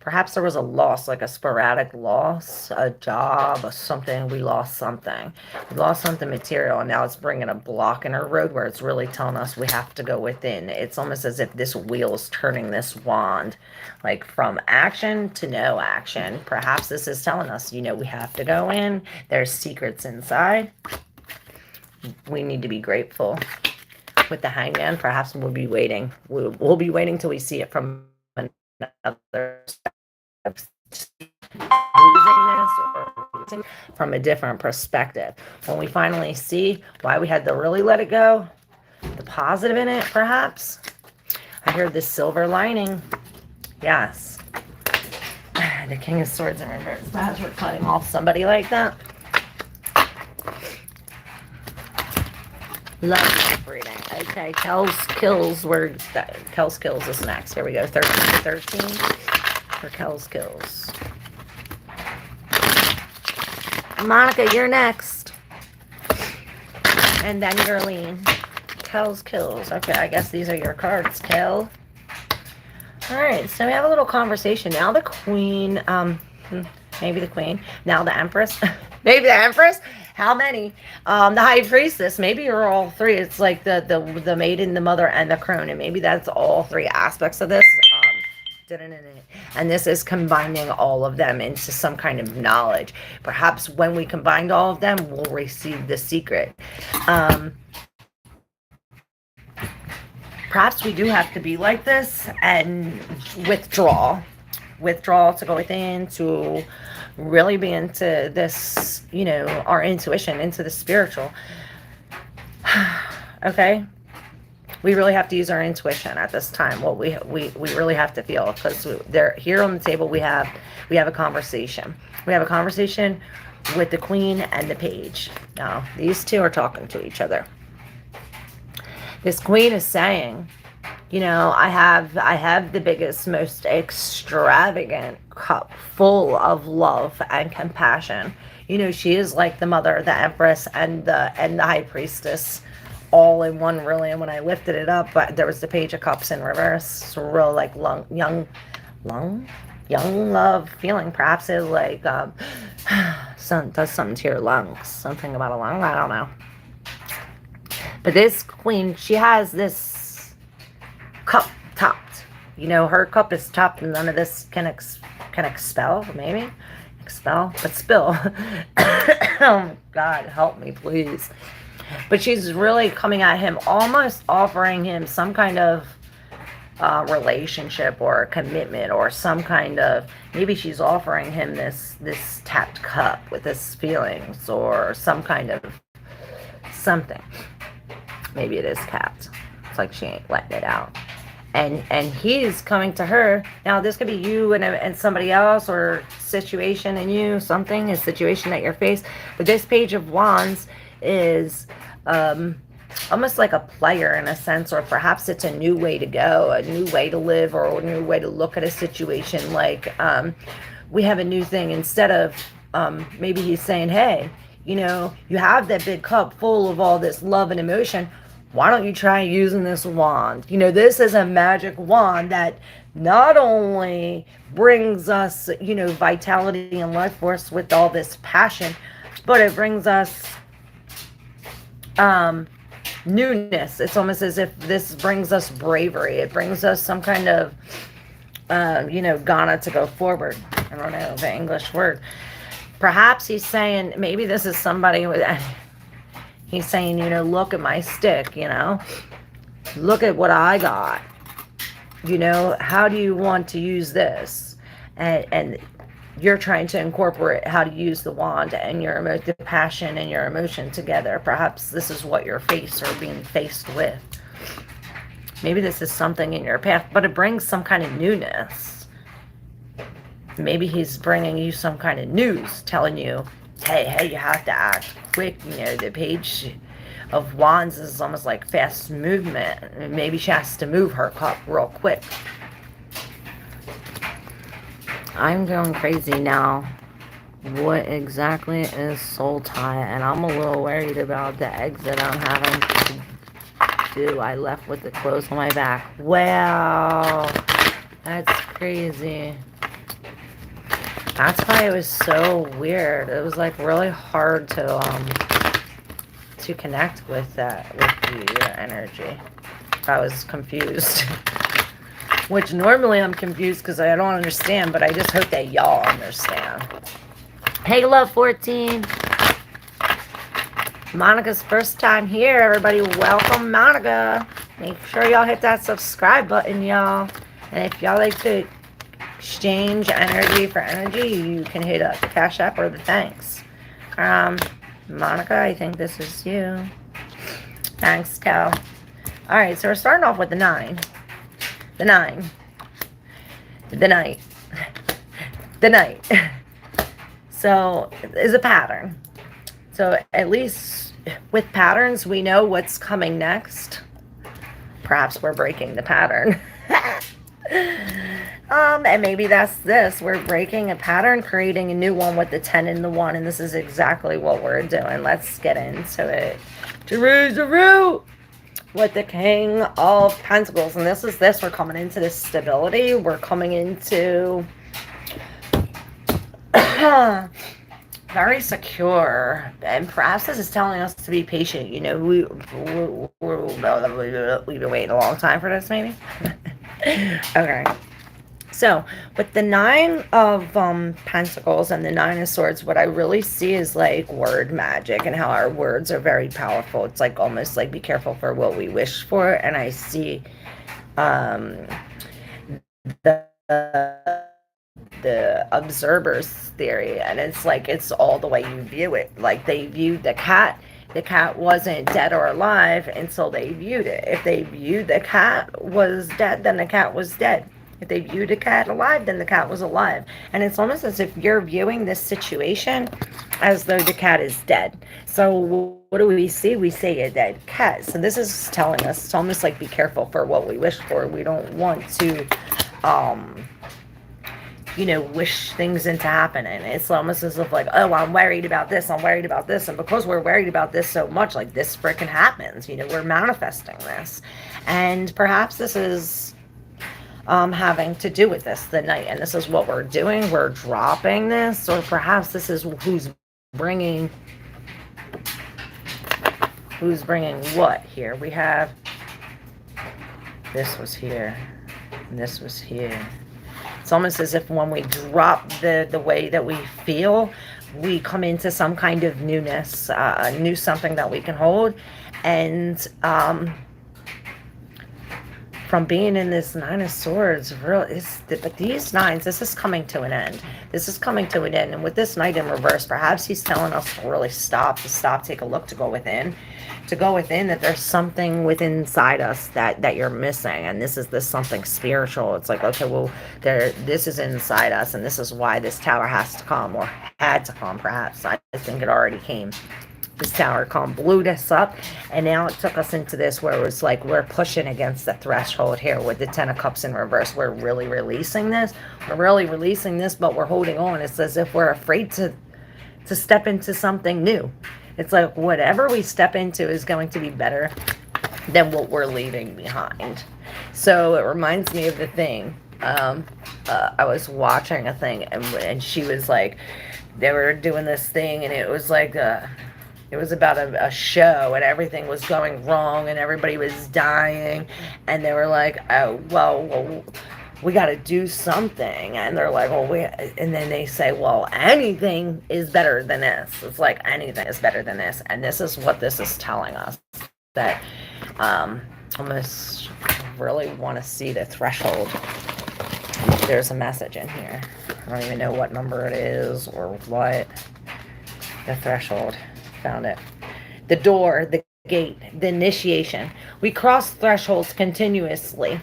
Perhaps there was a loss, like a sporadic loss, a job, or something. We lost something. We lost something material, and now it's bringing a block in our road where it's really telling us we have to go within. It's almost as if this wheel is turning this wand, like from action to no action. Perhaps this is telling us, you know, we have to go in. There's secrets inside. We need to be grateful. With the Hangman, perhaps we'll be waiting. We'll be waiting till we see it from another from a different perspective. When we finally see why we had to really let it go, the positive in it, perhaps. I heard the silver lining. Yes. The King of Swords in reverse. Perhaps we're cutting off somebody like that. Love reading. Okay, Kell's kills is next. Here we go. 13 to 13 for Kell's kills. Monica, you're next. And then Gerline. Kell's kills. Okay, I guess these are your cards, Kell. Alright, so we have a little conversation. Now the Queen, maybe the Queen. Now the Empress. Maybe the Empress. How many? The High Priestess. Maybe you're all three. It's like the Maiden, the Mother, and the Crone. And maybe that's all three aspects of this. And this is combining all of them into some kind of knowledge. Perhaps when we combined all of them, we'll receive the secret. Perhaps we do have to be like this and withdraw to go within, to really be into this, you know, our intuition, into the spiritual. Okay, we really have to use our intuition at this time. What we really have to feel, because they're here on the table. We have a conversation. We have a conversation with the Queen and the Page. Now these two are talking to each other. This Queen is saying, you know, I have the biggest, most extravagant cup full of love and compassion. You know, she is like the Mother, the Empress, and the High Priestess, all in one, really. And when I lifted it up, but there was the Page of Cups in reverse. So real like young love feeling. Perhaps is like does something to your lungs. Something about a lung. I don't know. But this Queen, she has this cup topped. You know, her cup is topped, and none of this can expel, maybe. Expel, but spill. Oh, God, help me, please. But she's really coming at him, almost offering him some kind of relationship or commitment, or some kind of, maybe she's offering him this tapped cup with his feelings, or some kind of something. Maybe it is capped. It's like she ain't letting it out. And he's coming to her. Now, this could be you and somebody else, or situation and you, something, a situation that you're faced. But this Page of Wands is almost like a player in a sense, or perhaps it's a new way to go, a new way to live, or a new way to look at a situation. Like, we have a new thing. Instead of, maybe he's saying, hey, you know, you have that big cup full of all this love and emotion. Why don't you try using this wand? You know, this is a magic wand that not only brings us, you know, vitality and life force with all this passion, but it brings us newness. It's almost as if this brings us bravery. It brings us some kind of, you know, Ghana to go forward. I don't know the English word. Perhaps he's saying, maybe this is somebody with, he's saying, you know, look at my stick, you know, look at what I got, you know, how do you want to use this? And you're trying to incorporate how to use the wand and your the passion and your emotion together. Perhaps this is what you're faced or being faced with. Maybe this is something in your path, but it brings some kind of newness. Maybe he's bringing you some kind of news, telling you, hey, you have to act quick. You know, the Page of Wands is almost like fast movement. Maybe she has to move her cup real quick. I'm going crazy now. What exactly is soul tie? And I'm a little worried about the exit I'm having to do. I left with the clothes on my back. Wow, that's crazy. That's why it was so weird. It was like really hard to connect with that, with the energy. I was confused. Which normally I'm confused because I don't understand, but I just hope that y'all understand. Hey, Love14. Monica's first time here. Everybody, welcome, Monica. Make sure y'all hit that subscribe button, y'all. And if y'all like to exchange energy for energy, you can hit up the Cash App or the thanks. Monica, I think this is you. Thanks, Kell. All right, so we're starting off with the 9. The 9. The Knight. The Knight. So, is a pattern. So, at least with patterns, we know what's coming next. Perhaps we're breaking the pattern. And maybe that's this. We're breaking a pattern, creating a new one with the 10 and the 1, and this is exactly what we're doing. Let's get into it. Jerusalem with the King of Pentacles, and this is this. We're coming into this stability. We're coming into very secure, and perhaps this is telling us to be patient. You know, we've been waiting a long time for this, maybe. Okay. So, with the 9 of Pentacles and the 9 of Swords, what I really see is like word magic and how our words are very powerful. It's like almost like be careful for what we wish for. And I see the observer's theory, and it's like it's all the way you view it. Like they viewed the cat. The cat wasn't dead or alive until they viewed it. If they viewed the cat was dead, then the cat was dead. If they viewed the cat alive, then the cat was alive. And it's almost as if you're viewing this situation as though the cat is dead. So what do we see? We see a dead cat. So this is telling us, it's almost like be careful for what we wish for. We don't want to, you know, wish things into happening. It's almost as if like, oh, I'm worried about this, I'm worried about this. And because we're worried about this so much, like this freaking happens. You know, we're manifesting this. And perhaps this is having to do with this, the Knight, and this is what we're doing. We're dropping this, or perhaps this is who's bringing what here. We have this was here, and this was here. It's almost as if when we drop the way that we feel, we come into some kind of newness, new something that we can hold, and from being in this 9 of Swords, but these 9s, this is coming to an end. This is coming to an end. And with this Knight in reverse, perhaps he's telling us to really stop, take a look, to go within. To go within, that there's something within inside us that you're missing. And this something spiritual. It's like, okay, well, this is inside us, and this is why this tower has to come, or had to come, perhaps. I think it already came. This tower come, blew this up, and now it took us into this where it was like we're pushing against the threshold here with the 10 of Cups in reverse. We're really releasing this. We're really releasing this, but we're holding on. It's as if we're afraid to step into something new. It's like whatever we step into is going to be better than what we're leaving behind. So it reminds me of the thing. I was watching a thing, and she was like, they were doing this thing, and it was like it was about a show, and everything was going wrong, and everybody was dying, and they were like, oh, well we got to do something. And they're like, well, and then they say, well, anything is better than this. It's like anything is better than this. And this is what this is telling us, that almost really want to see the threshold. There's a message in here. I don't even know what number it is or what. The threshold. Found it. The door, the gate, the initiation. We cross thresholds continuously,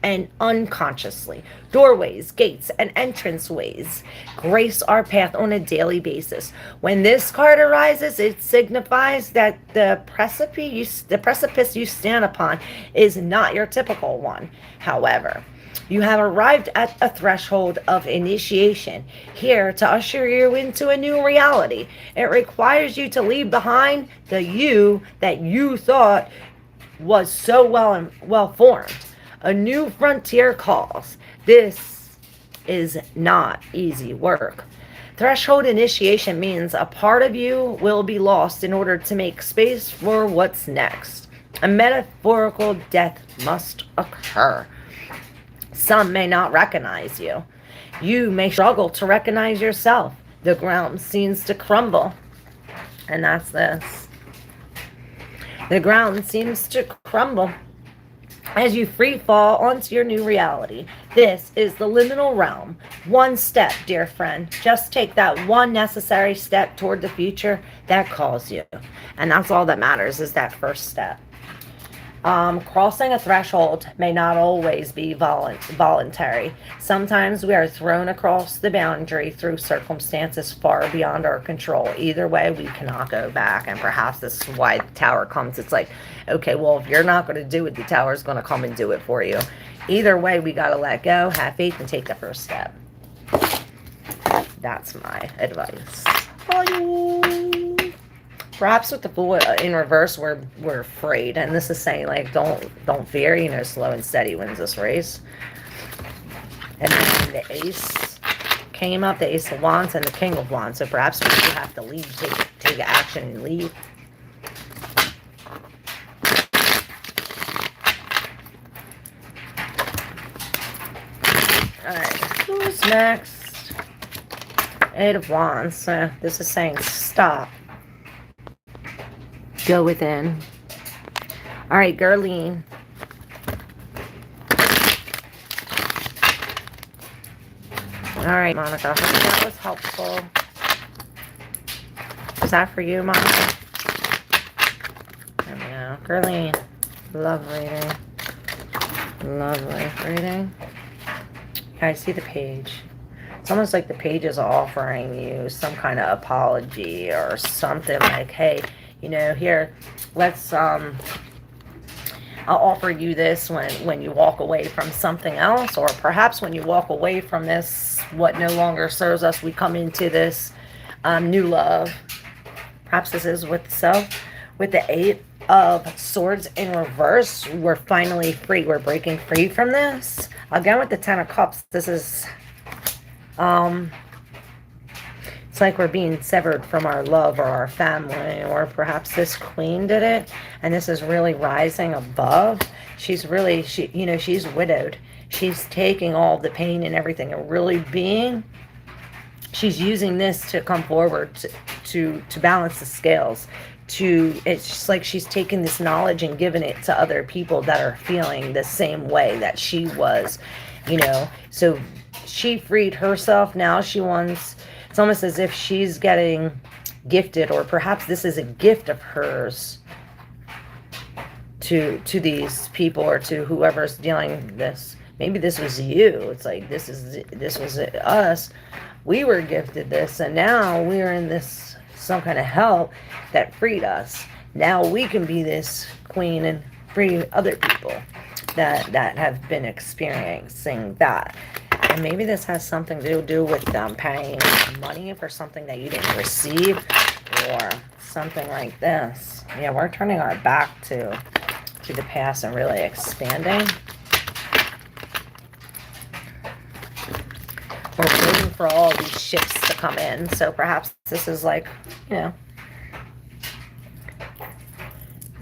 and unconsciously. Doorways, gates, and entranceways grace our path on a daily basis. When this card arises, it signifies that the precipice you stand upon is not your typical one. However, you have arrived at a threshold of initiation, here to usher you into a new reality. It requires you to leave behind the you that you thought was so well formed. A new frontier calls. This is not easy work. Threshold initiation means a part of you will be lost in order to make space for what's next. A metaphorical death must occur. Some may not recognize you. You may struggle to recognize yourself. The ground seems to crumble. And that's this. The ground seems to crumble as you free fall onto your new reality. This is the liminal realm. One step, dear friend. Just take that one necessary step toward the future that calls you. And that's all that matters, is that first step. Crossing a threshold may not always be voluntary. Sometimes we are thrown across the boundary through circumstances far beyond our control. Either way, we cannot go back. And perhaps this is why the tower comes. It's like, okay, well, if you're not going to do it, the tower is going to come and do it for you. Either way, we got to let go, have faith, and take the first step. That's my advice. Bye. Perhaps with the Fool in reverse, we're afraid, and this is saying, like, don't fear. You know, slow and steady wins this race. And then the Ace came up, the Ace of Wands, and the King of Wands. So perhaps we do have to leave, take action, and leave. All right, who's next? Eight of Wands. So this is saying stop. Go within. All right, Gerline. All right, Monica. I hope that was helpful. Is that for you, Monica? There we go. Gerline. Love reading. Lovely reading. Yeah, I see the page. It's almost like the page is offering you some kind of apology or something like, hey, you know, here, let's, I'll offer you this when you walk away from something else, or perhaps when you walk away from this, what no longer serves us, we come into this new love. Perhaps this is with self. With the Eight of Swords in reverse, we're finally free. We're breaking free from this. Again, with the Ten of Cups, this is, it's like we're being severed from our love or our family, or perhaps this Queen did it, and this is really rising above. She's really, she's widowed. She's taking all the pain and everything and really she's using this to come forward to balance the scales. It's just like she's taking this knowledge and giving it to other people that are feeling the same way that she was, so she freed herself. Now she wants, it's almost as if she's getting gifted, or perhaps this is a gift of hers to these people, or to whoever's dealing this. Maybe this was you. It's like this was us. We were gifted this, and now we're in this some kind of help that freed us. Now we can be this queen and free other people that have been experiencing that. And maybe this has something to do with them paying money for something that you didn't receive, or something like this. Yeah, we're turning our back to the past and really expanding. We're waiting for all these ships to come in. So perhaps this is like,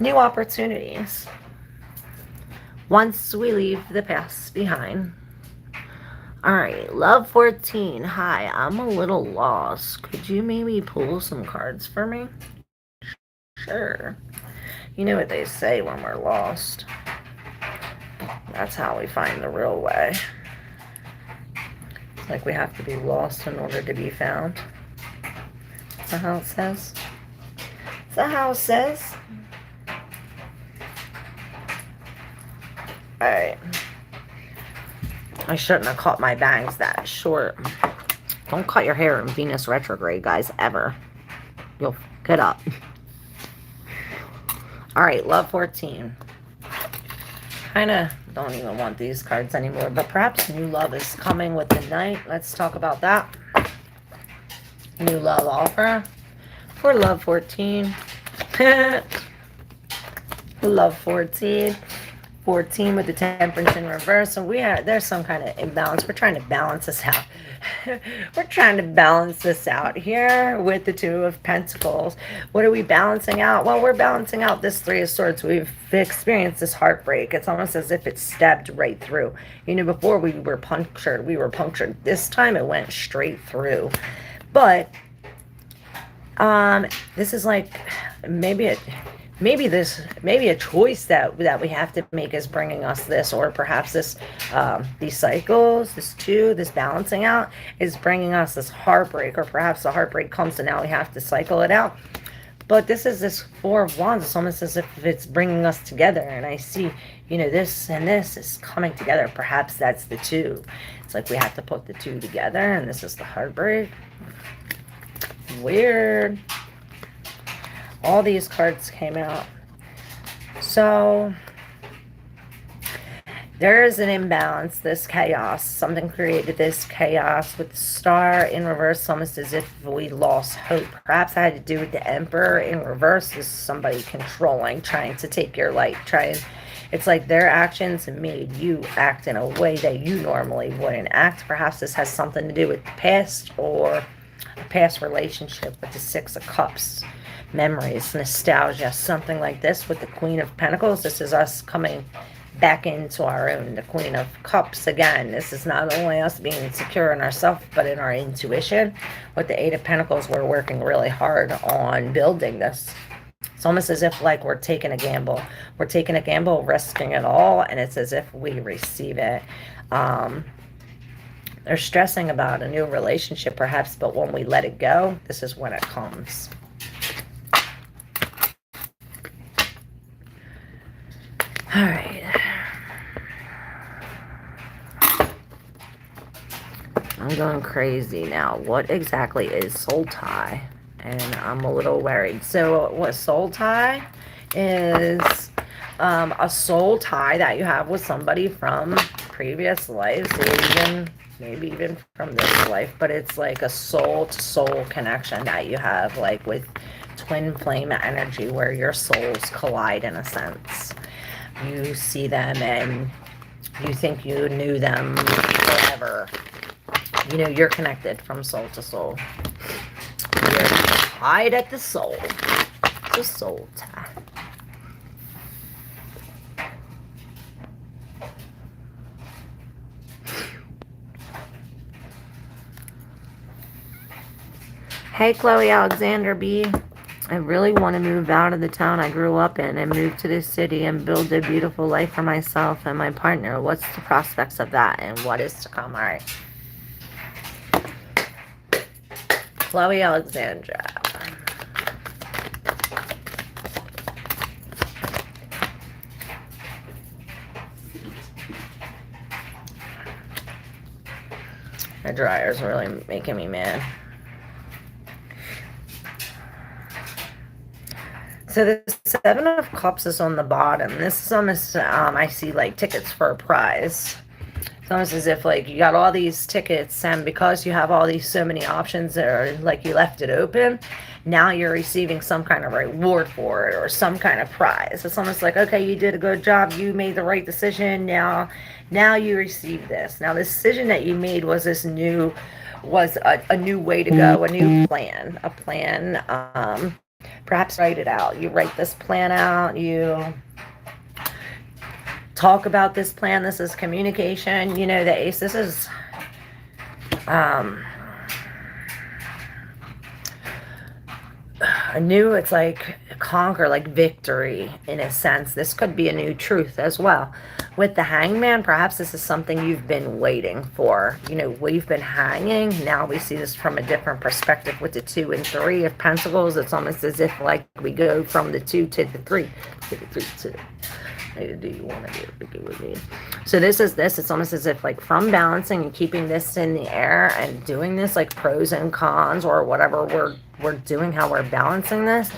new opportunities. Once we leave the past behind. All right, Love 14. Hi, I'm a little lost. Could you maybe pull some cards for me? Sure. You know what they say when we're lost. That's how we find the real way. It's like we have to be lost in order to be found. Is that how it says? Is that how it says? All right. I shouldn't have cut my bangs that short. Don't cut your hair in Venus retrograde, guys, ever. You'll get up. All right, Love 14. Kind of don't even want these cards anymore, but perhaps new love is coming with the Knight. Let's talk about that. New love offer for Love 14. Love 14. 14 with the temperance in reverse. So there's some kind of imbalance. We're trying to balance this out. We're trying to balance this out here with the Two of Pentacles. What are we balancing out? Well, we're balancing out this Three of Swords. We've experienced this heartbreak. It's almost as if it stabbed right through. You know, before we were punctured. This time it went straight through. But this is like maybe a choice that we have to make is bringing us this, or perhaps this these cycles, this balancing out is bringing us this heartbreak, or perhaps the heartbreak comes and now we have to cycle it out. But this is this Four of Wands. It's almost as if it's bringing us together, and I see, you know, this and this is coming together. Perhaps that's the two. It's like we have to put the two together, and this is the heartbreak. Weird. All these cards came out. So there is an imbalance, this chaos. Something created this chaos with the Star in reverse, almost as if we lost hope. Perhaps that had to do with the Emperor in reverse. This is somebody controlling, trying to take your light, it's like their actions made you act in a way that you normally wouldn't act. Perhaps this has something to do with the past, or a past relationship with the Six of Cups. Memories, nostalgia, something like this with the Queen of Pentacles. This is us coming back into our own. The Queen of Cups, again, this is not only us being secure in ourselves, but in our intuition. With the Eight of Pentacles, we're working really hard on building this. It's almost as if like we're taking a gamble. We're taking a gamble, risking it all, and it's as if we receive it. They're stressing about a new relationship, perhaps, but when we let it go, this is when it comes. All right. I'm going crazy now. What exactly is soul tie? And I'm a little worried. So what soul tie is, a soul tie that you have with somebody from previous lives, or maybe even from this life, but it's like a soul to soul connection that you have, like with twin flame energy, where your souls collide in a sense. You see them and you think you knew them forever. You know, you're connected from soul to soul. You're tied at the soul. The soul tie. Hey, Chloe Alexander B. I really want to move out of the town I grew up in and move to this city and build a beautiful life for myself and my partner. What's the prospects of that and what is to come? All right. Chloe Alexandra. My dryer's really making me mad. So the Seven of Cups is on the bottom. This is almost, I see like tickets for a prize. It's almost as if like you got all these tickets, and because you have all these so many options that are like you left it open, now you're receiving some kind of reward for it or some kind of prize. It's almost like, okay, you did a good job, you made the right decision, now you receive this. Now the decision that you made was a new way to go, a new plan, perhaps write it out. You write this plan out, you talk about this plan. This is communication. You know, the Ace, this is a new, it's like conquer, like victory in a sense. This could be a new truth as well. With the Hangman, perhaps this is something you've been waiting for. You know, we've been hanging. Now we see this from a different perspective with the 2 and 3 of Pentacles. It's almost as if like we go from the 2 to the 3. To the 3 to do you want to get with me? So this is this. It's almost as if like from balancing and keeping this in the air and doing this like pros and cons or whatever we're doing, how we're balancing this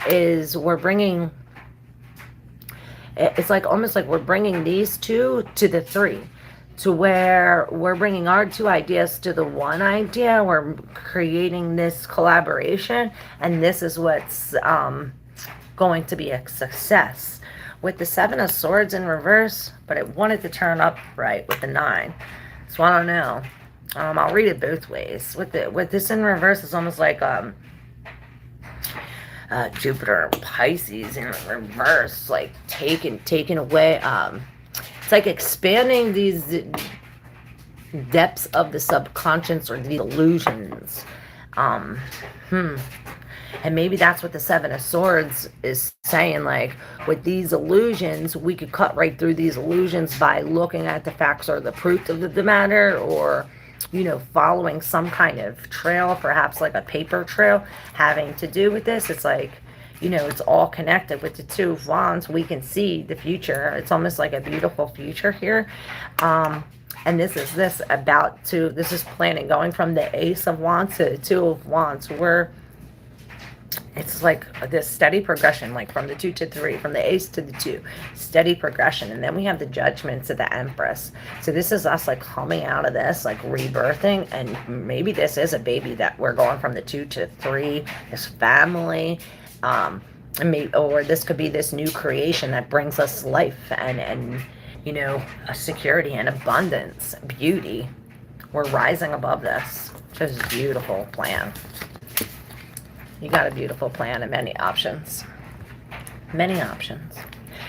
is we're bringing, it's like almost like we're bringing these two to the 3, to where we're bringing our 2 ideas to the 1 idea. We're creating this collaboration, and this is what's going to be a success. with the Seven of Swords in reverse, but it wanted to turn upright with the 9. So I don't know. I'll read it both ways. With this in reverse, it's almost like Jupiter and Pisces in reverse, like taken away. It's like expanding these depths of the subconscious or the illusions. And maybe that's what the Seven of Swords is saying, like, with these illusions, we could cut right through these illusions by looking at the facts or the proof of the matter, or, you know, following some kind of trail, perhaps like a paper trail having to do with this. It's like, you know, it's all connected with the Two of Wands. We can see the future. It's almost like a beautiful future here. And this is planning, going from the Ace of Wands to the Two of Wands, where it's like this steady progression, like from the 2 to 3, from the Ace to the 2, steady progression. And then we have the Judgment to the Empress. So this is us like coming out of this, like rebirthing, and maybe this is a baby that we're going from the 2 to 3, this family, or this could be this new creation that brings us life and you know, a security and abundance, beauty. We're rising above this. Just a beautiful plan. You got a beautiful plan and many options. Many options.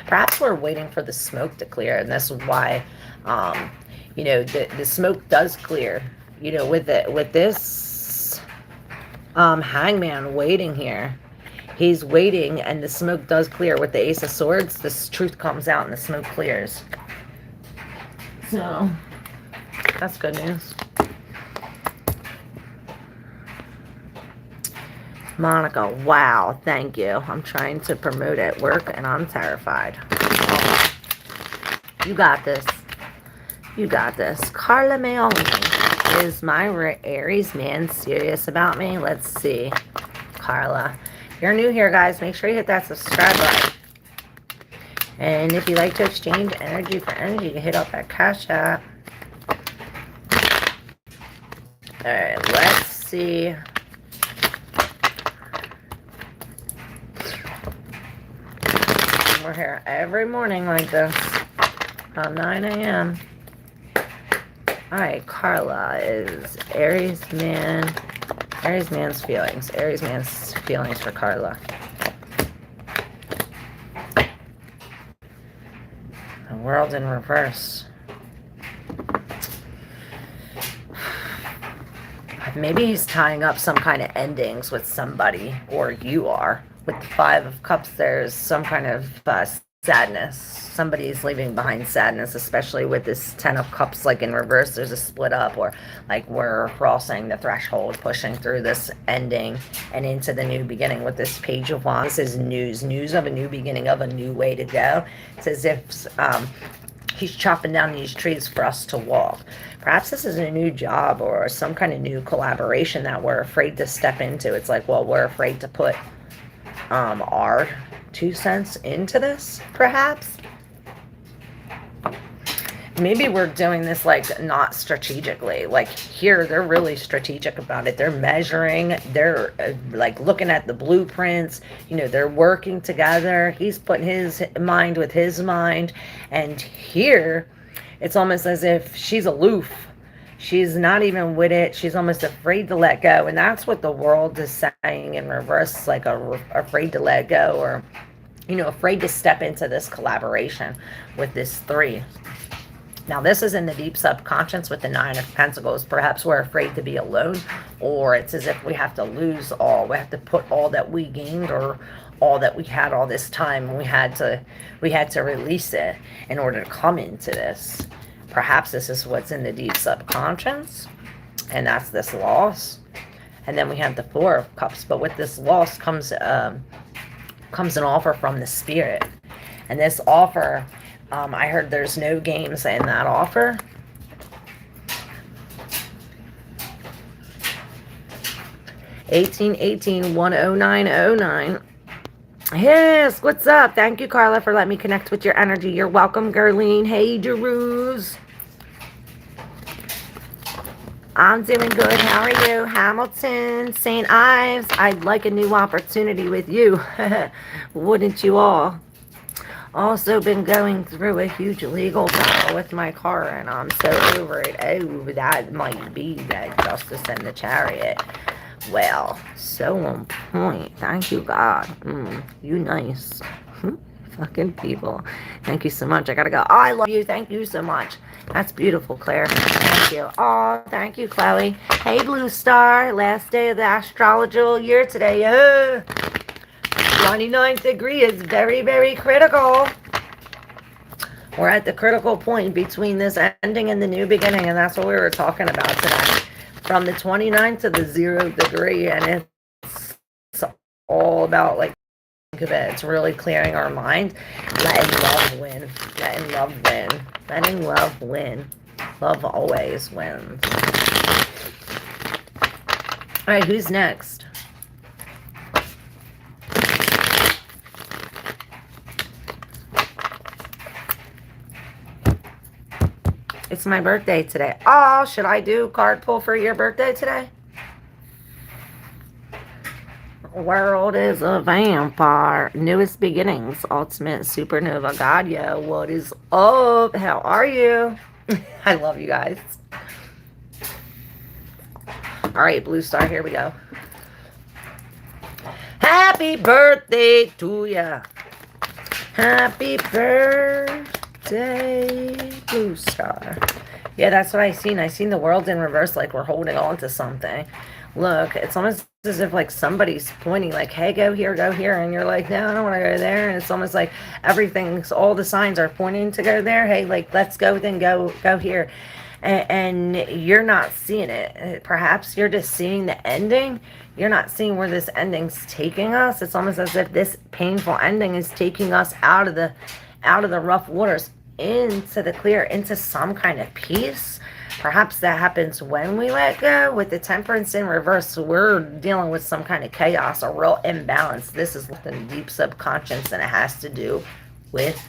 Perhaps we're waiting for the smoke to clear, and this is why, you know, the smoke does clear. You know, with this hangman waiting here. He's waiting, and the smoke does clear. With the Ace of Swords, this truth comes out and the smoke clears. So, that's good news. Monica, wow, thank you. I'm trying to promote at work, and I'm terrified. You got this. You got this. Carla Maya, is my Aries man serious about me? Let's see. Carla. If you're new here, guys, make sure you hit that subscribe button. And if you like to exchange energy for energy, you hit up that Cash App. Alright, let's see. We're here every morning like this, about 9 a.m. Alright, Carla is Aries man's feelings. Aries man's feelings for Carla. The World in reverse. Maybe he's tying up some kind of endings with somebody, or you are. With the Five of Cups, there's some kind of sadness. Somebody's leaving behind sadness, especially with this Ten of Cups, like in reverse. There's a split up, or like we're crossing the threshold, pushing through this ending and into the new beginning with this Page of Wands. This is news of a new beginning, of a new way to go. It's as if he's chopping down these trees for us to walk. Perhaps this is a new job or some kind of new collaboration that we're afraid to step into. It's like, well, we're afraid to put our 2 cents into this, perhaps. Maybe we're doing this like not strategically. Like here, they're really strategic about it. They're measuring, they're like looking at the blueprints, you know, they're working together. He's putting his mind with his mind. And here, it's almost as if she's aloof. She's not even with it. She's almost afraid to let go. And that's what the world is saying in reverse, like afraid to let go, or, you know, afraid to step into this collaboration with this 3. Now, this is in the deep subconscious with the 9 of Pentacles. Perhaps we're afraid to be alone, or it's as if we have to lose all. We have to put all that we gained or all that we had all this time. We had to release it in order to come into this. Perhaps this is what's in the deep subconscious, and that's this loss. And then we have the 4 of Cups. But with this loss comes an offer from the Spirit. And this offer, I heard there's no games in that offer. (1818-10909). Yes, what's up? Thank you, Carla, for letting me connect with your energy. You're welcome, Gerline. Hey, Jeruz. I'm doing good. How are you? Hamilton, St. Ives. I'd like a new opportunity with you. Wouldn't you all? Also been going through a huge legal battle with my car, and I'm so over it. Oh, that might be that Justice and the Chariot. Well, so on point. Thank you, God. You nice. Fucking people. Thank you so much. I gotta go. Oh, I love you. Thank you so much. That's beautiful, Claire. Thank you. Oh, thank you, Chloe. Hey, Blue Star. Last day of the astrological year today. 29th degree is very, very critical. We're at the critical point between this ending and the new beginning, and that's what we were talking about today. From the 29th to the 0th degree, and it's all about, like, think of it, it's really clearing our mind. Letting love win. Letting love win. Letting love win. Love always wins. Alright, who's next? It's my birthday today. Oh, should I do card pull for your birthday today? World is a vampire. Newest beginnings. Ultimate supernova. God, yo, what is up? How are you? I love you guys. Alright, Blue Star, here we go. Happy birthday to ya. Happy birthday, Blue Star. Yeah, that's what I seen. I seen the world in reverse, like we're holding on to something. Look, it's almost as if like somebody's pointing like, hey, go here, and you're like, no, I don't want to go there. And it's almost like everything's, all the signs are pointing to go there. Hey, like, let's go, then go here. And you're not seeing it. Perhaps you're just seeing the ending. You're not seeing where this ending's taking us. It's almost as if this painful ending is taking us out of the rough waters into the clear, into some kind of peace. Perhaps that happens when we let go. With the Temperance in reverse, so we're dealing with some kind of chaos, a real imbalance. This is the deep subconscious, and it has to do with,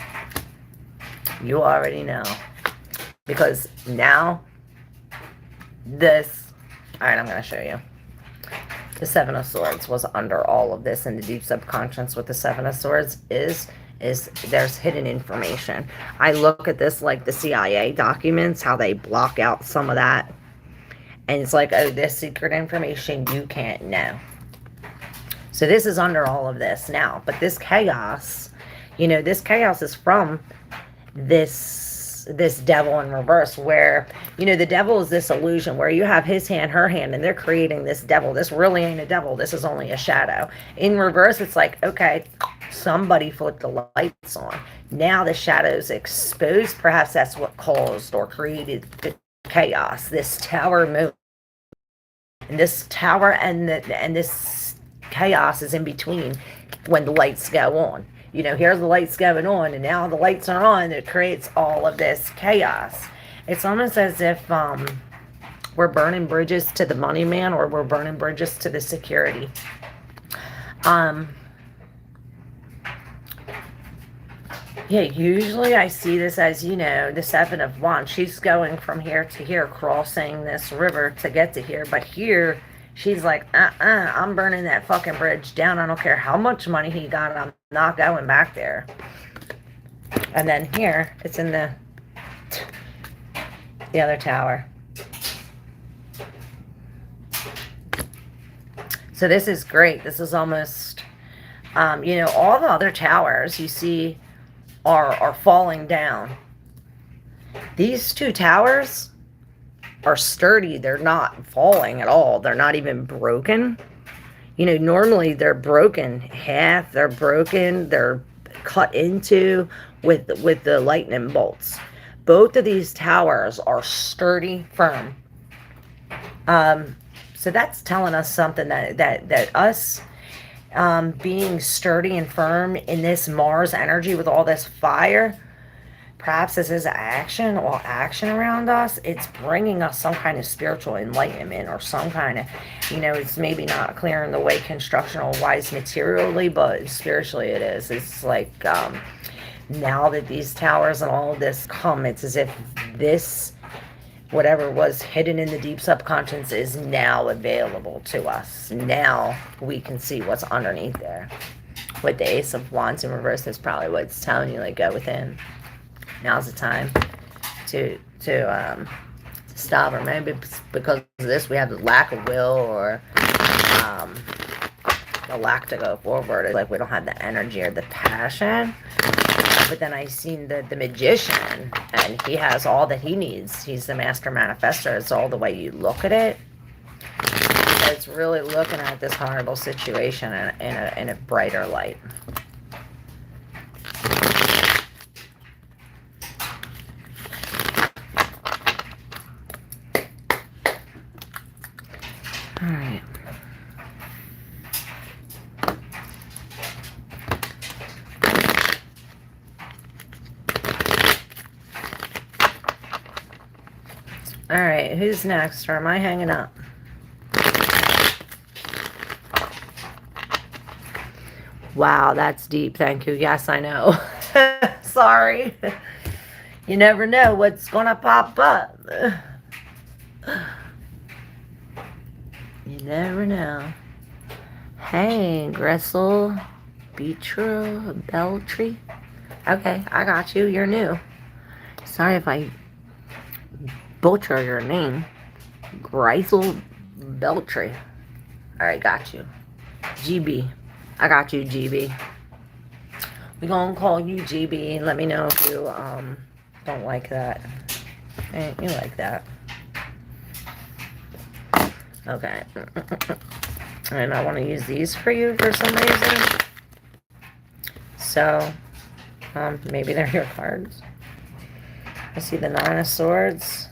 you already know. Because now, this, alright, I'm going to show you. The Seven of Swords was under all of this, and the deep subconscious with the Seven of Swords is there's hidden information. I look at this like the CIA documents, how they block out some of that. And it's like, oh, this secret information you can't know. So this is under all of this now. But this chaos, you know, this chaos is from this devil in reverse, where, you know, the devil is this illusion where you have his hand, her hand, and they're creating this devil. This really ain't a devil. This is only a shadow. In reverse, it's like, okay, somebody flipped the lights on. Now the shadow's exposed. Perhaps that's what caused or created the chaos. This tower move. And this tower and this chaos is in between when the lights go on. You know, here's the lights going on, and now the lights are on. It creates all of this chaos. It's almost as if we're burning bridges to the money man, or we're burning bridges to the security. Yeah, usually I see this as, you know, the Seven of Wands. She's going from here to here, crossing this river to get to here. But here, she's like, I'm burning that fucking bridge down. I don't care how much money he got. I'm not going back there. And then here, it's in the other tower. So this is great. This is almost, you know, all the other towers you see are falling down. These two towers are sturdy. They're not falling at all. They're not even broken. You know, normally they're broken half. They're broken. They're cut into with the lightning bolts. Both of these towers are sturdy, firm. So that's telling us something that us being sturdy and firm in this Mars energy with all this fire, perhaps this is action or action around us. It's bringing us some kind of spiritual enlightenment, or some kind of, you know, it's maybe not clearing the way constructional wise materially, but spiritually it is. It's like, now that these towers and all of this come, it's as if this, whatever was hidden in the deep subconscious, is now available to us. Now we can see what's underneath there. with the Ace of Wands in reverse, that's probably what it's telling you, like, go within. Now's the time to stop. Or maybe because of this, we have the lack of will, or the lack to go forward. It's like we don't have the energy or the passion. But then I seen the magician, and he has all that he needs. He's the master manifester. It's all the way you look at it. It's really looking at this horrible situation in a brighter light. All right. All right, who's next? Or am I hanging up? Wow, that's deep. Thank you. Yes, I know. Sorry. You never know what's going to pop up. You never know. Hey, Gressel, Beetra, Beltree. Okay, I got you. You're new. Sorry if I butcher your name. Gressel Beltree. Alright, got you. GB. I got you, GB. We're gonna call you GB. Let me know if you don't like that. Hey, you like that. Okay. And I want to use these for you for some reason. So, maybe they're your cards. I see the Nine of Swords.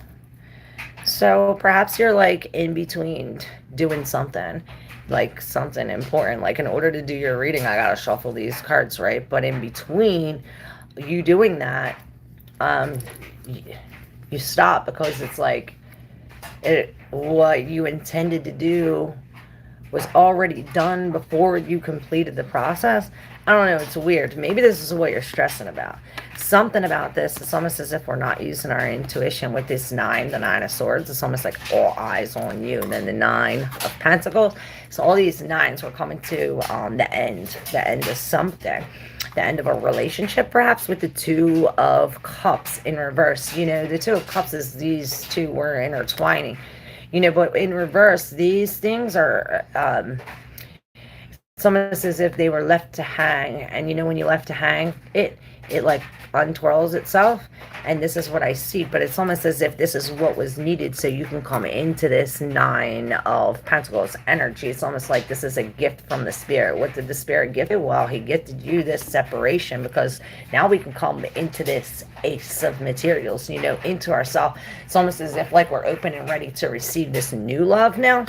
So perhaps you're like in between doing something, like something important. Like in order to do your reading, I gotta shuffle these cards, right? But in between you doing that, you stop, because it's like what you intended to do was already done before you completed the process. I don't know, it's weird. Maybe this is what you're stressing about. Something about this, it's almost as if we're not using our intuition with this nine, the Nine of Swords. It's almost like all eyes on you. And then the Nine of Pentacles. So all these nines were coming to the end of something. The end of a relationship, perhaps, with the Two of Cups in reverse. You know, the Two of Cups is these two were intertwining. You know, but in reverse, these things are, it's almost as if they were left to hang. And you know, when you left to hang, it like untwirls itself. And this is what I see. But it's almost as if this is what was needed so you can come into this Nine of Pentacles energy. It's almost like this is a gift from the Spirit. What did the Spirit give you? Well, he gifted you this separation, because now we can come into this Ace of Materials, you know, into ourselves. It's almost as if like we're open and ready to receive this new love now,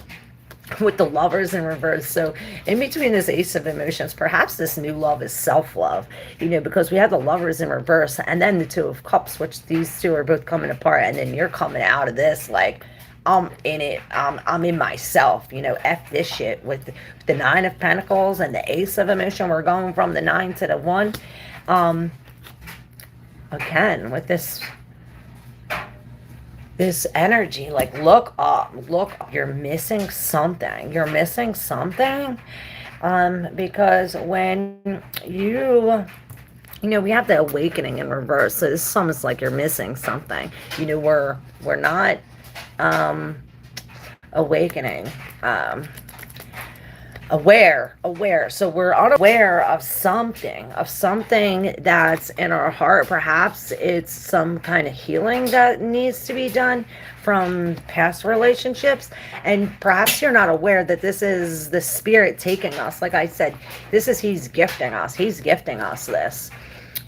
with the Lovers in reverse. So in between this Ace of Emotions, perhaps this new love is self-love, you know, because we have the Lovers in reverse, and then the Two of Cups, which these two are both coming apart, and then you're coming out of this like, I'm in it, I'm in myself, you know, F this shit. With the Nine of Pentacles and the Ace of Emotion, we're going from the 9 to the 1. Again, with this energy, like, look up, you're missing something, because when you know, we have the Awakening in reverse, so this is almost like you're missing something, you know, we're not awakening, aware, so we're unaware of something that's in our heart. Perhaps it's some kind of healing that needs to be done from past relationships, and perhaps you're not aware that this is the Spirit taking us. Like I said, he's gifting us this.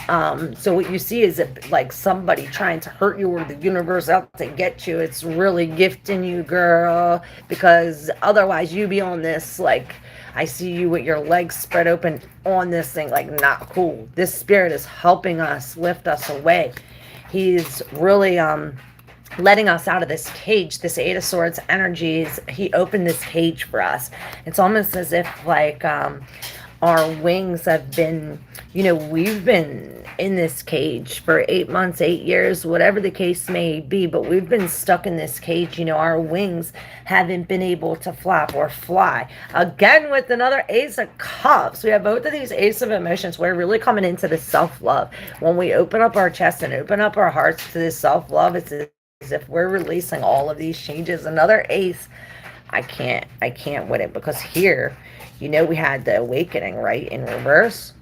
So what you see is like somebody trying to hurt you, or the universe out to get you. It's really gifting you, girl, because otherwise you'd be on this, like, I see you with your legs spread open on this thing, like, not cool. This Spirit is helping us, lift us away. He's really letting us out of this cage, this Eight of Swords energies. He opened this cage for us. It's almost as if like our wings have been, you know, we've been in this cage for 8 months, 8 years, whatever the case may be, but we've been stuck in this cage. You know, our wings haven't been able to flap or fly. Again, with another Ace of Cups, we have both of these Ace of Emotions. We're really coming into the self-love. When we open up our chest and open up our hearts to this self-love, it's as if we're releasing all of these changes. Another Ace. I can't with it, because here, you know, we had the awakening, right, in reverse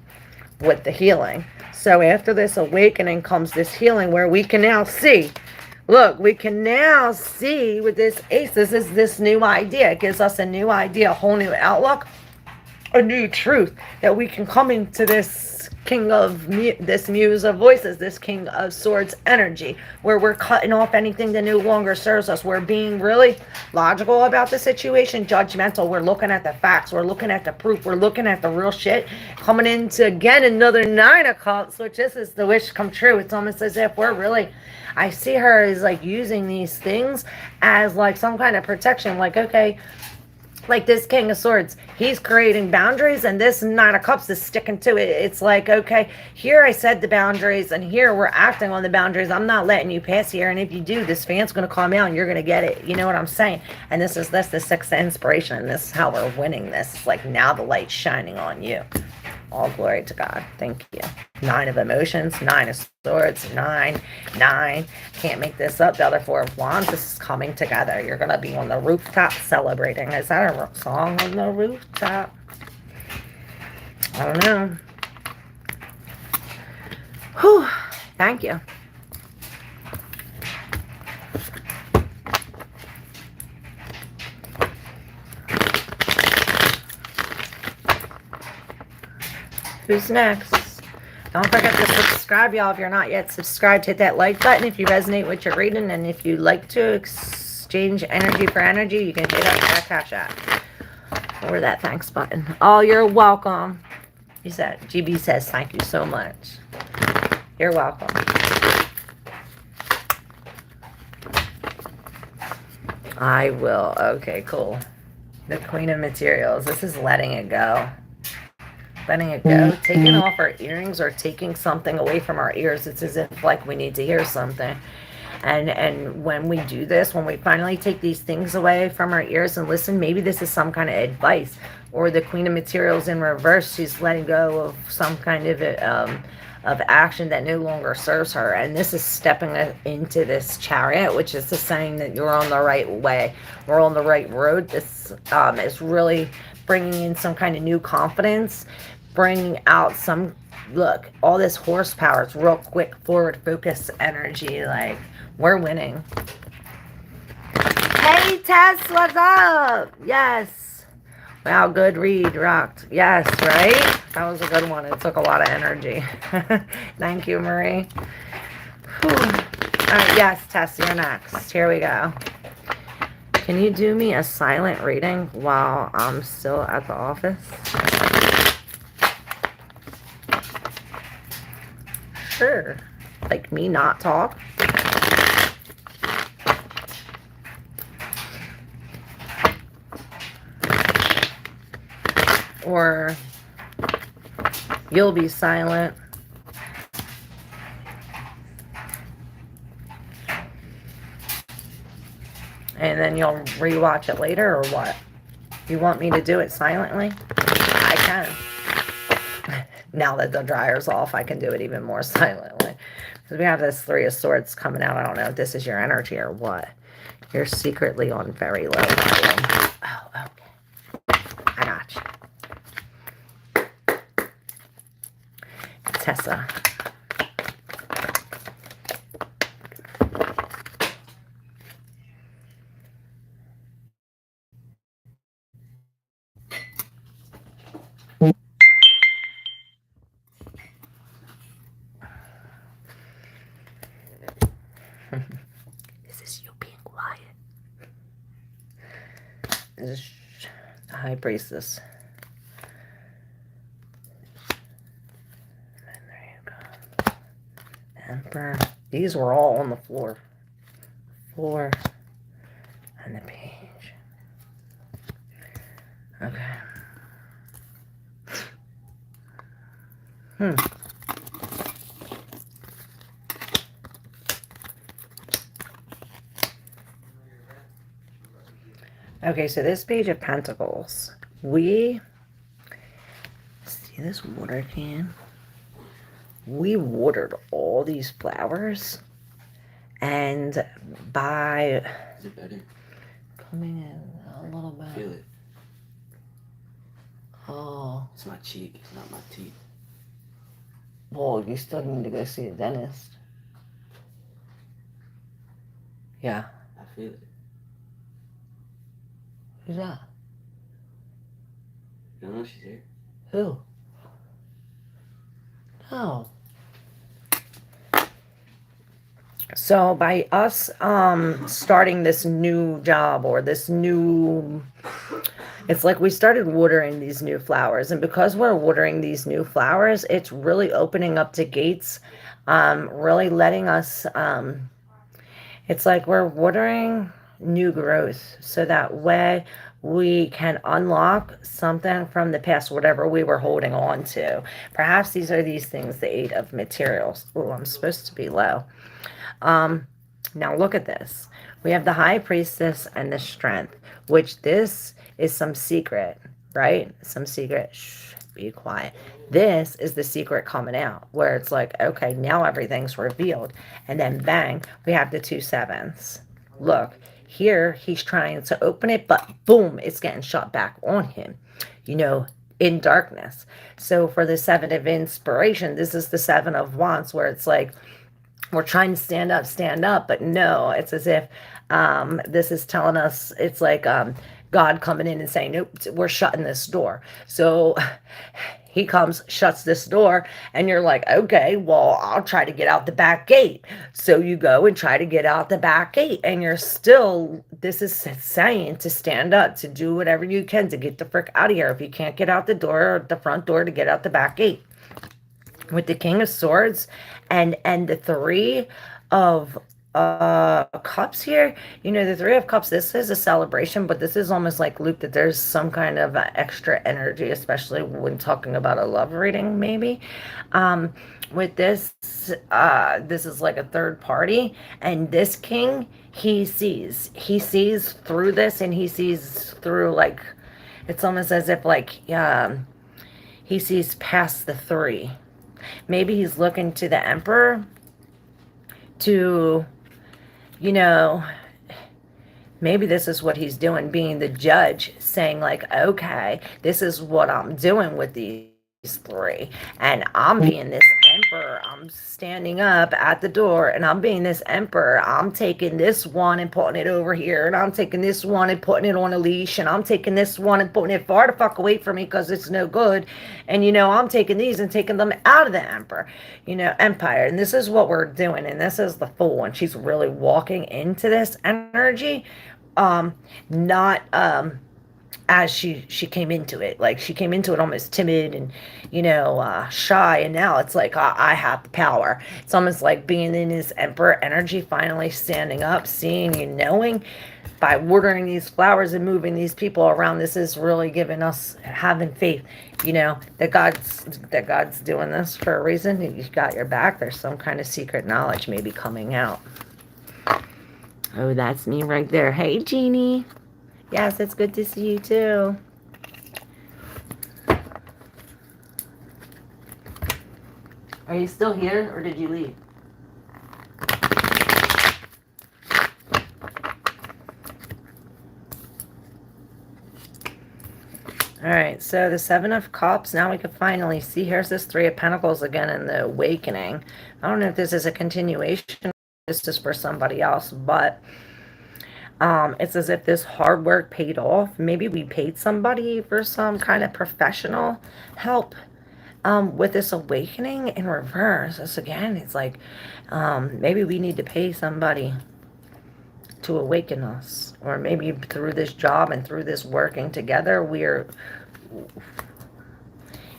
with the healing. So after this awakening comes this healing, where we can now see, look, we can now see with this Ace, this is this new idea. It gives us a new idea, a whole new outlook, a new truth, that we can come into this king of this muse of voices, this king of swords energy, where we're cutting off anything that no longer serves us. We're being really logical about the situation, judgmental. We're looking at the facts, we're looking at the proof, we're looking at the real shit. Coming into again another Nine of Cups, which this is the wish come true. It's almost as if we're really, I see her as like using these things as like some kind of protection. Like, okay, like this King of Swords, he's creating boundaries, and this Nine of Cups is sticking to it. It's like, okay, here I said the boundaries, and here we're acting on the boundaries. I'm not letting you pass here, and if you do, this fan's going to come out, and you're going to get it. You know what I'm saying? And this is the Sixth Inspiration, and this is how we're winning this. It's like, now the light's shining on you. All glory to God. Thank you. Nine of Emotions, Nine of Swords, nine. Can't make this up. The other Four of Wands. This is coming together. You're going to be on the rooftop celebrating. Is that a song on the rooftop? I don't know. Whew. Thank you. Who's next? Don't forget to subscribe, y'all. If you're not yet subscribed, hit that like button if you resonate with your reading. And if you'd like to exchange energy for energy, you can hit up that Cash App or that thanks button. Oh, you're welcome. He said, GB says, thank you so much. You're welcome. I will. Okay, cool. The Queen of Materials. This is letting it go. Letting it go, taking off our earrings or taking something away from our ears. It's as if like we need to hear something. And when we do this, when we finally take these things away from our ears and listen, maybe this is some kind of advice. Or the Queen of Materials in reverse, she's letting go of some kind of action that no longer serves her. And this is stepping into this Chariot, which is the saying that you're on the right way. We're on the right road. This is really bringing in some kind of new confidence, bringing out some, look, all this horsepower. It's real quick, forward focus energy. Like, we're winning. Hey, Tess, what's up? Yes. Wow, good read. Rocked. Yes, right? That was a good one. It took a lot of energy. Thank you, Marie. Whew. All right, yes, Tess, you're next. Here we go. Can you do me a silent reading while I'm still at the office? Sure. Like me not talk? Or you'll be silent. And then you'll rewatch it later, or what? You want me to do it silently? I can. Now that the dryer's off, I can do it even more silently. Because we have this Three of Swords coming out. I don't know if this is your energy or what. You're secretly on very low volume. Oh, okay. I got you. Tessa. This is you being quiet. This is High Priestess. And there you go. Emperor. These were all on the floor. Floor. And the page. Okay. Hmm. Okay, so this Page of Pentacles. We see this water can. We watered all these flowers, and by
Is it better?
coming in a little bit.
Feel it.
Oh.
It's my cheek, it's not my teeth.
Well, you still need to go see a dentist. Yeah.
I feel it.
Who's that?
You don't know she's here?
Who? Oh. So by us starting this new job or this new, it's like we started watering these new flowers, and because we're watering these new flowers, it's really opening up the gates, really letting us, it's like we're watering new growth so that way we can unlock something from the past, whatever we were holding on to. Perhaps these are these things, the Eight of Materials. Oh, I'm supposed to be low. Now look at this. We have the High Priestess and the Strength, which this is some secret, right? Some secret. Shh, be quiet. This is the secret coming out, where it's like, okay, now everything's revealed. And then bang, we have the 2 sevens. Look, here he's trying to open it, but boom, it's getting shot back on him, you know, in darkness. So for the 7 of Inspiration, this is the 7 of Wands, where it's like, we're trying to stand up, but no, it's as if this is telling us, it's like God coming in and saying, nope, we're shutting this door. So he comes, shuts this door, and you're like, okay, well, I'll try to get out the back gate. So you go and try to get out the back gate, and you're still, this is saying to stand up, to do whatever you can to get the frick out of here. If you can't get out the door, or the front door, to get out the back gate. With the King of Swords and the 3 of Cups here, you know, the 3 of Cups, this is a celebration, but this is almost like, Luke, that there's some kind of extra energy, especially when talking about a love reading, maybe. With this, this is like a third party, and this king, he sees through this, and he sees through, like, it's almost as if, like, he sees past the 3. Maybe he's looking to the Emperor to, you know, maybe this is what he's doing, being the judge, saying like, okay, this is what I'm doing with these 3, and I'm being this Emperor. I'm standing up at the door, and I'm being this Emperor. I'm taking this one and putting it over here, and I'm taking this one and putting it on a leash, and I'm taking this one and putting it far the fuck away from me because it's no good. And, you know, I'm taking these and taking them out of the Emperor, you know, Empire. And this is what we're doing, and this is the Fool, and she's really walking into this energy, not as she came into it. Like, she came into it almost timid and, you know, shy, and now it's like, I have the power. It's almost like being in his Emperor energy, finally standing up, seeing and knowing. By watering these flowers and moving these people around, this is really giving us, having faith, you know, that God's doing this for a reason. He's got your back. There's some kind of secret knowledge maybe coming out. Oh, that's me right there. Hey, Genie. Yes, it's good to see you too. Are you still here, or did you leave? All right, so the 7 of Cups, now we can finally see, here's this 3 of Pentacles again in the Awakening. I don't know if this is a continuation, this is for somebody else, but it's as if this hard work paid off. Maybe we paid somebody for some kind of professional help with this awakening in reverse. This again, it's like maybe we need to pay somebody to awaken us, or maybe through this job and through this working together, we're,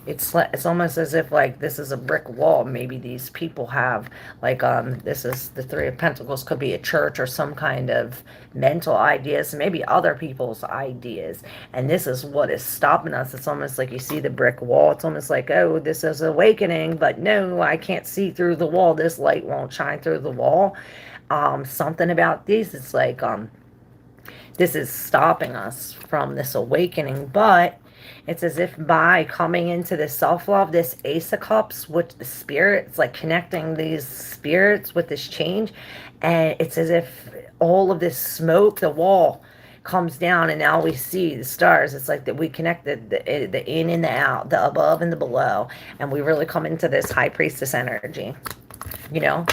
It's almost as if like this is a brick wall. Maybe these people have like this is the Three of Pentacles, could be a church or some kind of mental ideas, maybe other people's ideas, and this is what is stopping us. It's almost like you see the brick wall. It's almost like, oh, this is awakening, but no, I can't see through the wall. This light won't shine through the wall. Something about these, it's like this is stopping us from this awakening, but it's as if by coming into this self-love, this Ace of Cups with the spirits, like connecting these spirits with this change, and it's as if all of this smoke, the wall comes down, and now we see the stars. It's like that we connect the in and the out, the above and the below, and we really come into this High Priestess energy, you know,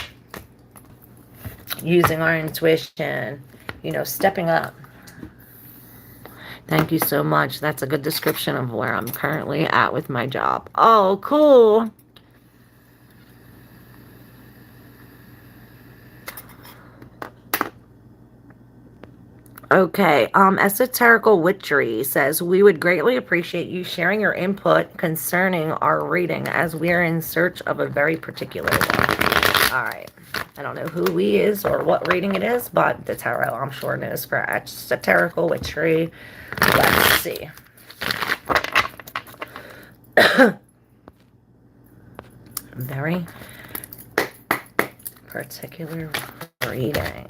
using our intuition, you know, stepping up. Thank you so much. That's a good description of where I'm currently at with my job. Oh, cool. Okay, Esoterical Witchery says, we would greatly appreciate you sharing your input concerning our reading, as we are in search of a very particular one. All right. I don't know who we is or what reading it is, but the tarot, I'm sure, knows for Esoterical Witchery. Let's see. Very particular reading.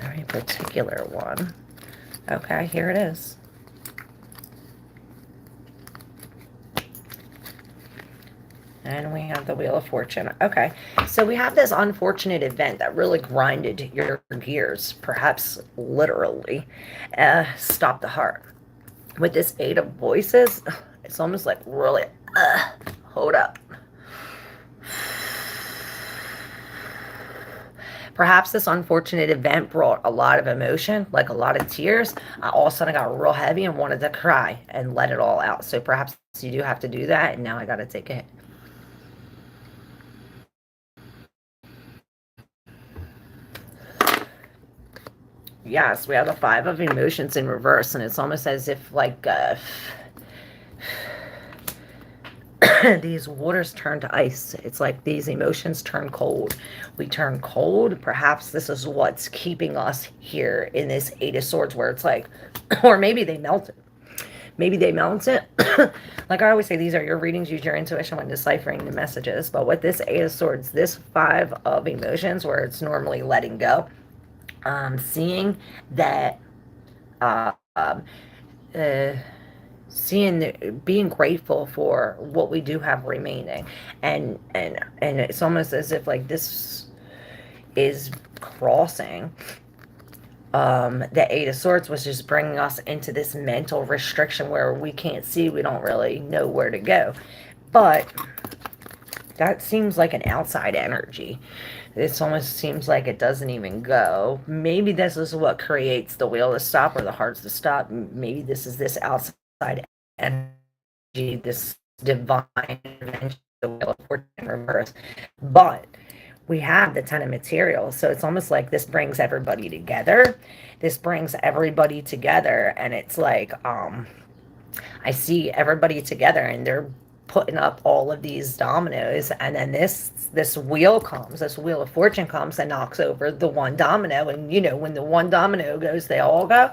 Very particular one. Okay, here it is. And we have the Wheel of Fortune. Okay, so we have this unfortunate event that really grinded your gears, perhaps literally, stopped the heart. With this Eight of Voices, it's almost like really, hold up. Perhaps this unfortunate event brought a lot of emotion, like a lot of tears. I all of a sudden got real heavy and wanted to cry and let it all out. So perhaps you do have to do that, and now I got to take a hit. Yes, we have the Five of Emotions in reverse, and it's almost as if like these waters turn to ice. It's like these emotions turn cold. We turn cold. Perhaps this is what's keeping us here in this Eight of Swords, where it's like, or maybe they melt it. Maybe they melt it. Like I always say, these are your readings. Use your intuition when deciphering the messages. But with this Eight of Swords, this Five of Emotions, where it's normally letting go, seeing that, being grateful for what we do have remaining, and it's almost as if like this is crossing. The Eight of Swords was just bringing us into this mental restriction where we can't see, we don't really know where to go, but that seems like an outside energy. It almost seems like it doesn't even go. Maybe this is what creates the wheel to stop or the hearts to stop. Maybe this is this outside energy, this divine intervention, the wheel of fortune in reverse. But we have the Ten of Materials, so it's almost like this brings everybody together. This brings everybody together, and it's like, I see everybody together, and they're putting up all of these dominoes, and then this wheel comes, this Wheel of Fortune comes and knocks over the one domino, and you know, when the one domino goes, they all go.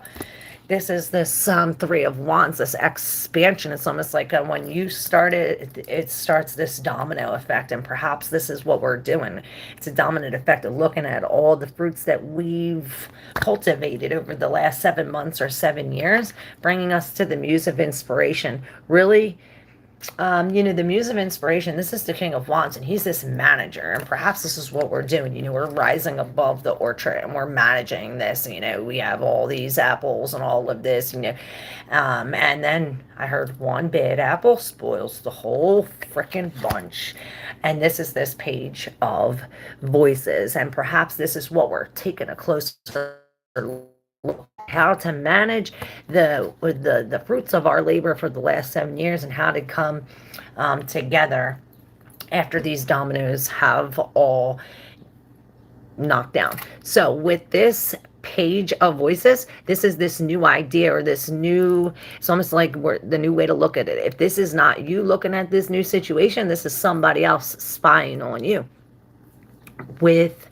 This is this Three of Wands, this expansion. It's almost like when you start it, it starts this domino effect, and perhaps this is what we're doing. It's a dominant effect of looking at all the fruits that we've cultivated over the last 7 months or 7 years, bringing us to the Muse of Inspiration. Really, you know, the Muse of Inspiration, this is the King of Wands, and he's this manager, and perhaps this is what we're doing. You know, we're rising above the orchard, and we're managing this. You know, we have all these apples and all of this, you know, and then I heard one bad apple spoils the whole freaking bunch, and this is this Page of Voices, and perhaps this is what we're taking a closer look, how to manage the fruits of our labor for the last 7 years, and how to come together after these dominoes have all knocked down. So with this page of voices, this is this new idea or this new, it's almost like the new way to look at it. If this is not you looking at this new situation, this is somebody else spying on you. With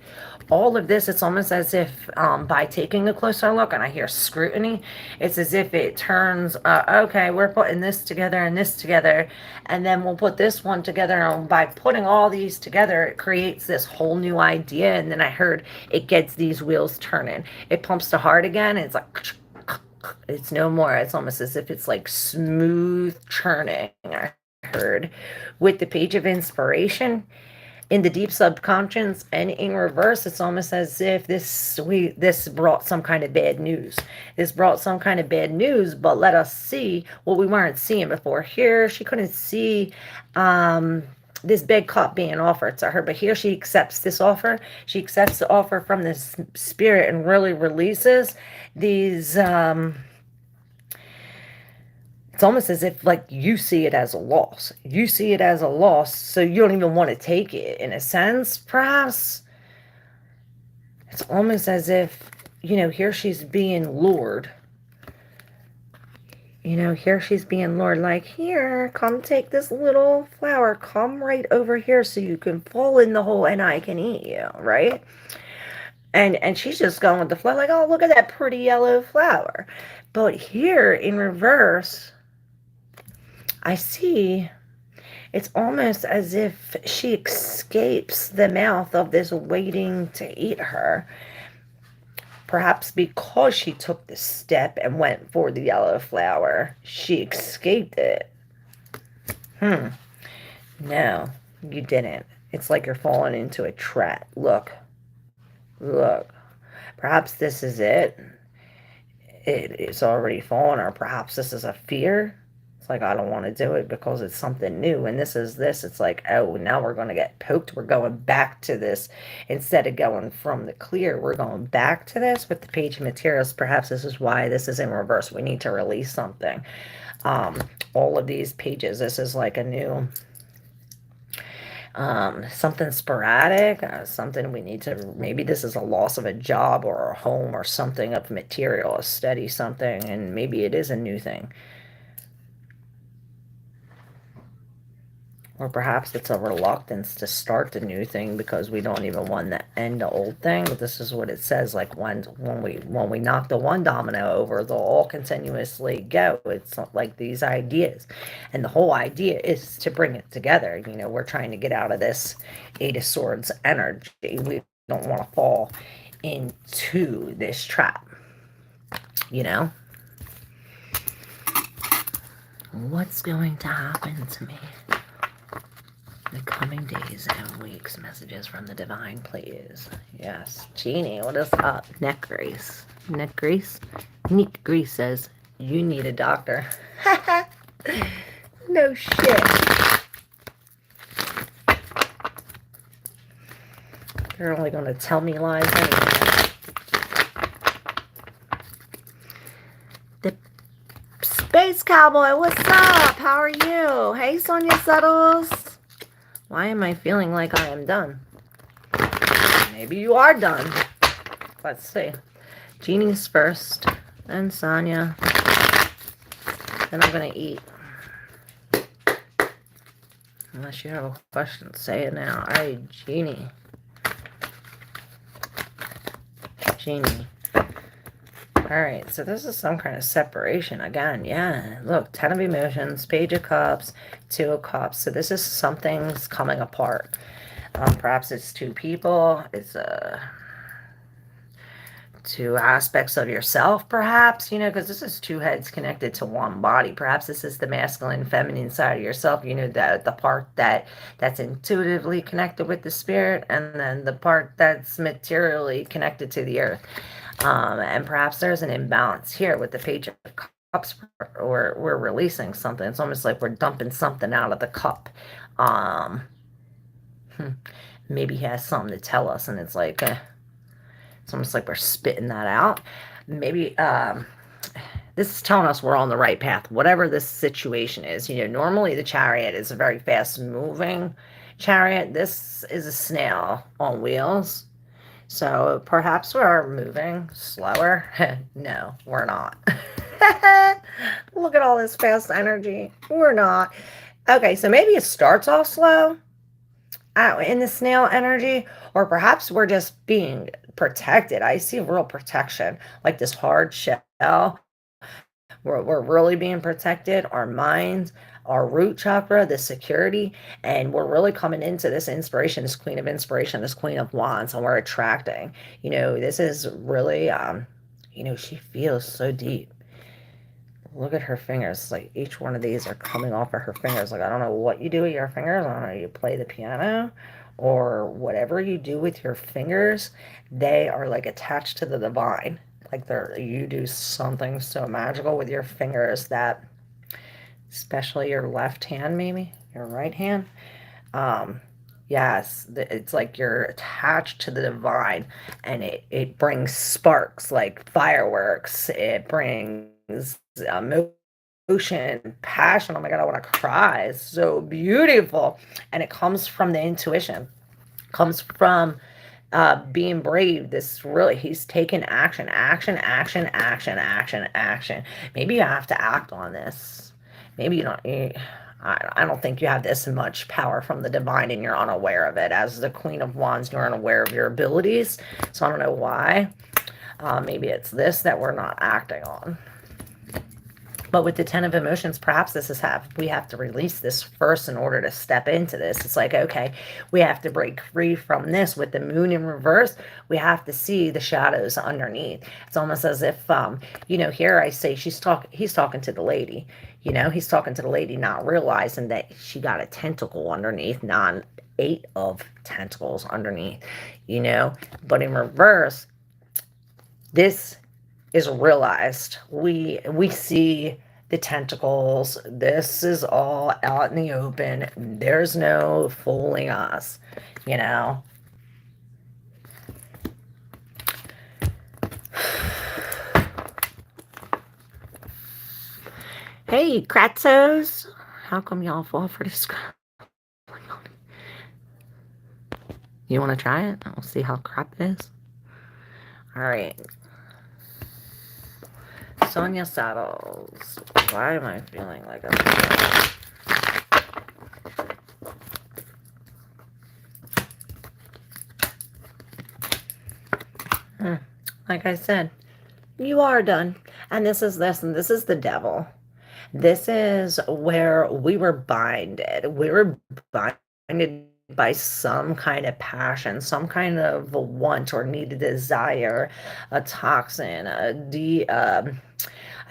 all of this, it's almost as if by taking a closer look, and I hear scrutiny, it's as if it turns, okay, we're putting this together and this together, and then we'll put this one together, and by putting all these together, it creates this whole new idea. And then I heard it gets these wheels turning. It pumps the heart again, and it's like, it's no more. It's almost as if it's like smooth churning. I heard with the page of inspiration, in the deep subconscious and in reverse, it's almost as if this brought some kind of bad news. This brought some kind of bad news, but let us see what we weren't seeing before. Here, she couldn't see this big cup being offered to her, but here she accepts this offer. She accepts the offer from this spirit and really releases these... it's almost as if, like, you see it as a loss. You see it as a loss, so you don't even want to take it, in a sense, perhaps. It's almost as if, here she's being lured. Here she's being lured, like, here, come take this little flower. Come right over here so you can fall in the hole and I can eat you, right? And she's just going with the flow, like, oh, look at that pretty yellow flower. But here, in reverse... I see it's almost as if she escapes the mouth of this waiting to eat her. Perhaps because she took the step and went for the yellow flower, she escaped it. No, you didn't. It's like you're falling into a trap. Look. Perhaps this is it. It's already fallen, or perhaps this is a fear. Like, I don't want to do it because it's something new, and this. It's like, oh, now we're going to get poked. We're going back to this. Instead of going from the clear, we're going back to this with the page of materials. Perhaps this is why this is in reverse. We need to release something. All of these pages, this is like a new... something sporadic, something we need to... Maybe this is a loss of a job or a home or something of material, a steady something, and maybe it is a new thing. Or perhaps it's a reluctance to start the new thing because we don't even want to end the old thing. But this is what it says, like, when we knock the one domino over, they'll all continuously go. It's not like these ideas. And the whole idea is to bring it together. We're trying to get out of this Eight of Swords energy. We don't want to fall into this trap. What's going to happen to me? The coming days and weeks, messages from the divine, please. Yes. Genie, what is up? Neck grease. Neck grease? Neck grease says, you need a doctor. No shit. They're only going to tell me lies anyway. The Space Cowboy, what's up? How are you? Hey, Sonia Saddles. Why am I feeling like I am done? Maybe you are done. Let's see. Genie's first, then Sonia. Then I'm going to eat. Unless you have a question, say it now. Hey, Genie. Genie. Alright, so this is some kind of separation again. Yeah, look, 10 of Emotions, Page of Cups, 2 of Cups. So this is something's coming apart. Perhaps it's two people. It's two aspects of yourself, perhaps, because this is two heads connected to one body. Perhaps this is the masculine, feminine side of yourself, the part that's intuitively connected with the spirit, and then the part that's materially connected to the earth. And perhaps there's an imbalance here with the Page of Cups. We're releasing something. It's almost like we're dumping something out of the cup. Maybe he has something to tell us, and it's like, it's almost like we're spitting that out. Maybe this is telling us we're on the right path, whatever this situation is. Normally the Chariot is a very fast moving chariot. This is a snail on wheels. So perhaps we're moving slower. No, we're not. Look at all this fast energy. We're not. Okay, so maybe it starts off slow in the snail energy, or perhaps we're just being protected. I see real protection, like this hard shell. We're really being protected. Our minds, our root chakra, the security, and we're really coming into this inspiration, this queen of inspiration, this queen of wands, and we're attracting. This is really, she feels so deep. Look at her fingers. Like each one of these are coming off of her fingers. Like I don't know what you do with your fingers. I don't know, you play the piano or whatever you do with your fingers, they are like attached to the divine. Like you do something so magical with your fingers that, especially your left hand, maybe your right hand. Um, yes, it's like you're attached to the divine, and it brings sparks like fireworks. It brings emotion, passion. Oh my God, I want to cry. It's so beautiful. And it comes from the intuition, comes from being brave. This really, he's taken action, action, action, action, action, action. Maybe you have to act on this. Maybe you don't. I don't think you have this much power from the divine and you're unaware of it. As the Queen of Wands, you're unaware of your abilities. So I don't know why. Maybe it's this that we're not acting on. But with the 10 of emotions, perhaps we have to release this first in order to step into this. It's like, okay, we have to break free from this. With the moon in reverse, we have to see the shadows underneath. It's almost as if, here I say he's talking to the lady. He's talking to the lady, not realizing that she got a tentacle underneath, not 8 of tentacles underneath, But in reverse, this is realized. We see the tentacles. This is all out in the open. There's no fooling us, Hey, Kratzos. How come y'all fall for this? You want to try it? We'll see how crap it is. All right. Sonia Saddles. Why am I feeling like like I said, you are done. And this is this, and this is the devil. This is where we were binded. We were binded by some kind of passion, some kind of want or need, a desire, a toxin,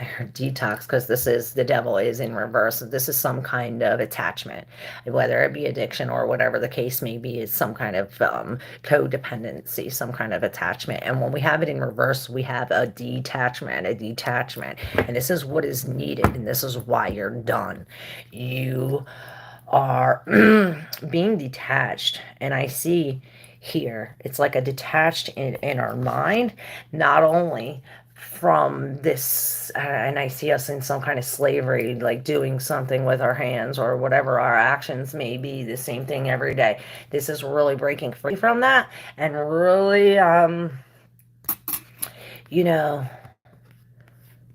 I heard detox because the devil is in reverse. This is some kind of attachment, whether it be addiction or whatever the case may be. It's some kind of codependency, some kind of attachment. And when we have it in reverse, we have a detachment. And this is what is needed. And this is why you're done. You are being detached. And I see here, it's like a detached in our mind, not only from this, and I see us in some kind of slavery, like doing something with our hands or whatever our actions may be, the same thing every day. This is really breaking free from that and really,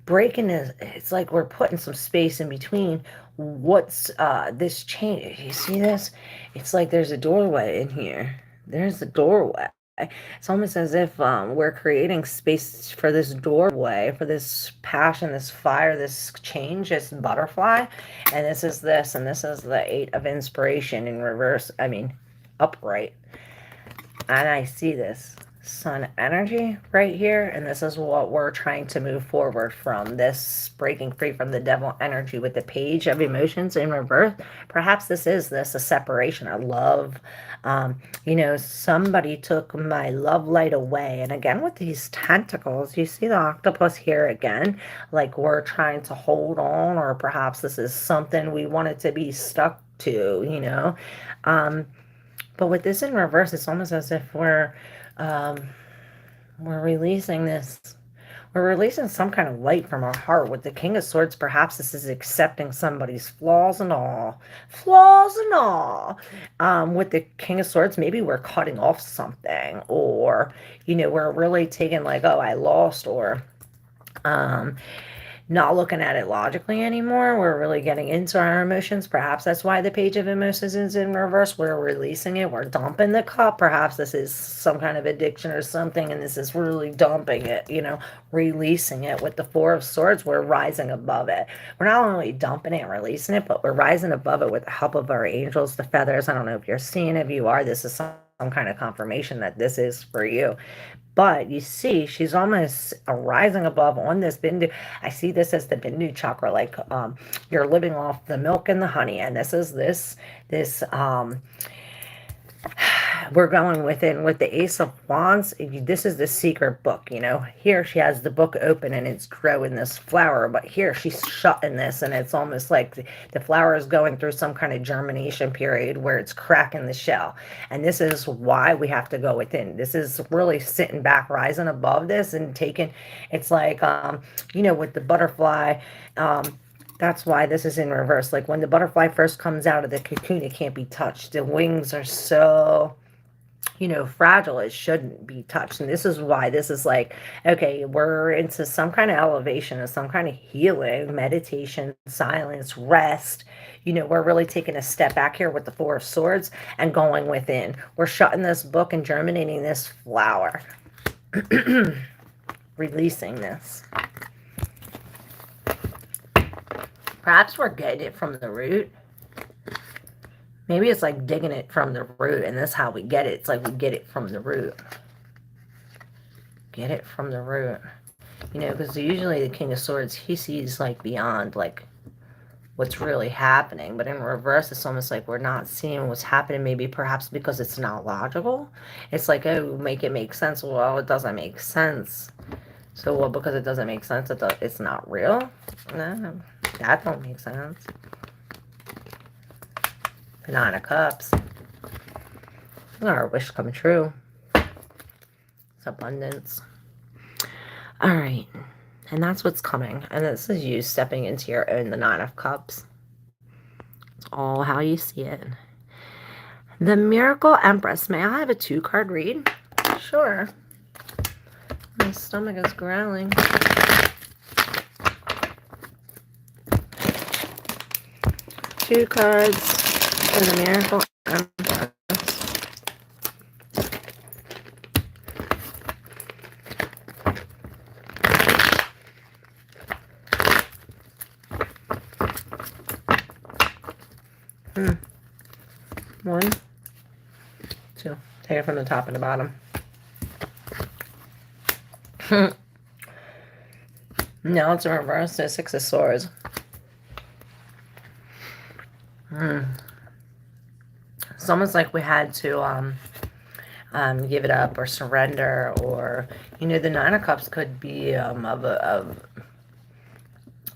breaking this. It's like we're putting some space in between. What's this change? You see this? It's like there's a doorway in here. There's a doorway. It's almost as if we're creating space for this doorway, for this passion, this fire, this change, this butterfly. And this is this, and this is the 8 of inspiration in reverse. I mean, upright. And I see this sun energy right here, and this is what we're trying to move forward from, this breaking free from the devil energy with the page of emotions in reverse. Perhaps this is a separation, a love. Somebody took my love light away. And again, with these tentacles, you see the octopus here again, like we're trying to hold on, or perhaps this is something we wanted to be stuck to, but with this in reverse, it's almost as if we're releasing this. We're releasing some kind of light from our heart. With the King of Swords, perhaps this is accepting somebody's flaws and all. Flaws and all. With the King of Swords, maybe we're cutting off something. Or, we're really taking like, oh, I lost. Or not looking at it logically anymore. We're really getting into our emotions. Perhaps that's why the Page of Emotions is in reverse. We're releasing it. We're dumping the cup. Perhaps this is some kind of addiction or something, and this is really dumping it, releasing it. With the Four of Swords, we're rising above it. We're not only dumping it and releasing it, but we're rising above it with the help of our angels, the feathers. I don't know if you're seeing it. If you are, this is some kind of confirmation that this is for you. But you see, she's almost rising above on this Bindu. I see this as the Bindu chakra, like you're living off the milk and the honey. And this is this we're going within with the Ace of Wands. This is the secret book, Here she has the book open and it's growing this flower, but here she's shutting this, and it's almost like the flower is going through some kind of germination period where it's cracking the shell. And this is why we have to go within. This is really sitting back, rising above this and taking, it's like, with the butterfly, that's why this is in reverse. Like when the butterfly first comes out of the cocoon, it can't be touched. The wings are so, fragile, it shouldn't be touched. And this is why this is like, okay, we're into some kind of elevation or some kind of healing, meditation, silence, rest. We're really taking a step back here with the Four of Swords and going within. We're shutting this book and germinating this flower. Releasing this. Perhaps we're getting it from the root. Maybe it's like digging it from the root, and that's how we get it. It's like we get it from the root. Get it from the root. Because usually the King of Swords, he sees like beyond like what's really happening. But in reverse, it's almost like we're not seeing what's happening, maybe perhaps because it's not logical. It's like, oh, make it make sense. Well, it doesn't make sense. So, well, because it doesn't make sense, it's not real? No, that don't make sense. The Nine of Cups. Our wish come true. It's abundance. All right. And that's what's coming. And this is you stepping into your own, the Nine of Cups. It's all how you see it. The Miracle Empress. May I have a 2-card read? Sure. My stomach is growling. Two cards for the Miracle Empress. One, two. Take it from the top and the bottom. Now it's in reverse to 6 of Swords. It's almost like we had to give it up or surrender, or the Nine of Cups could be of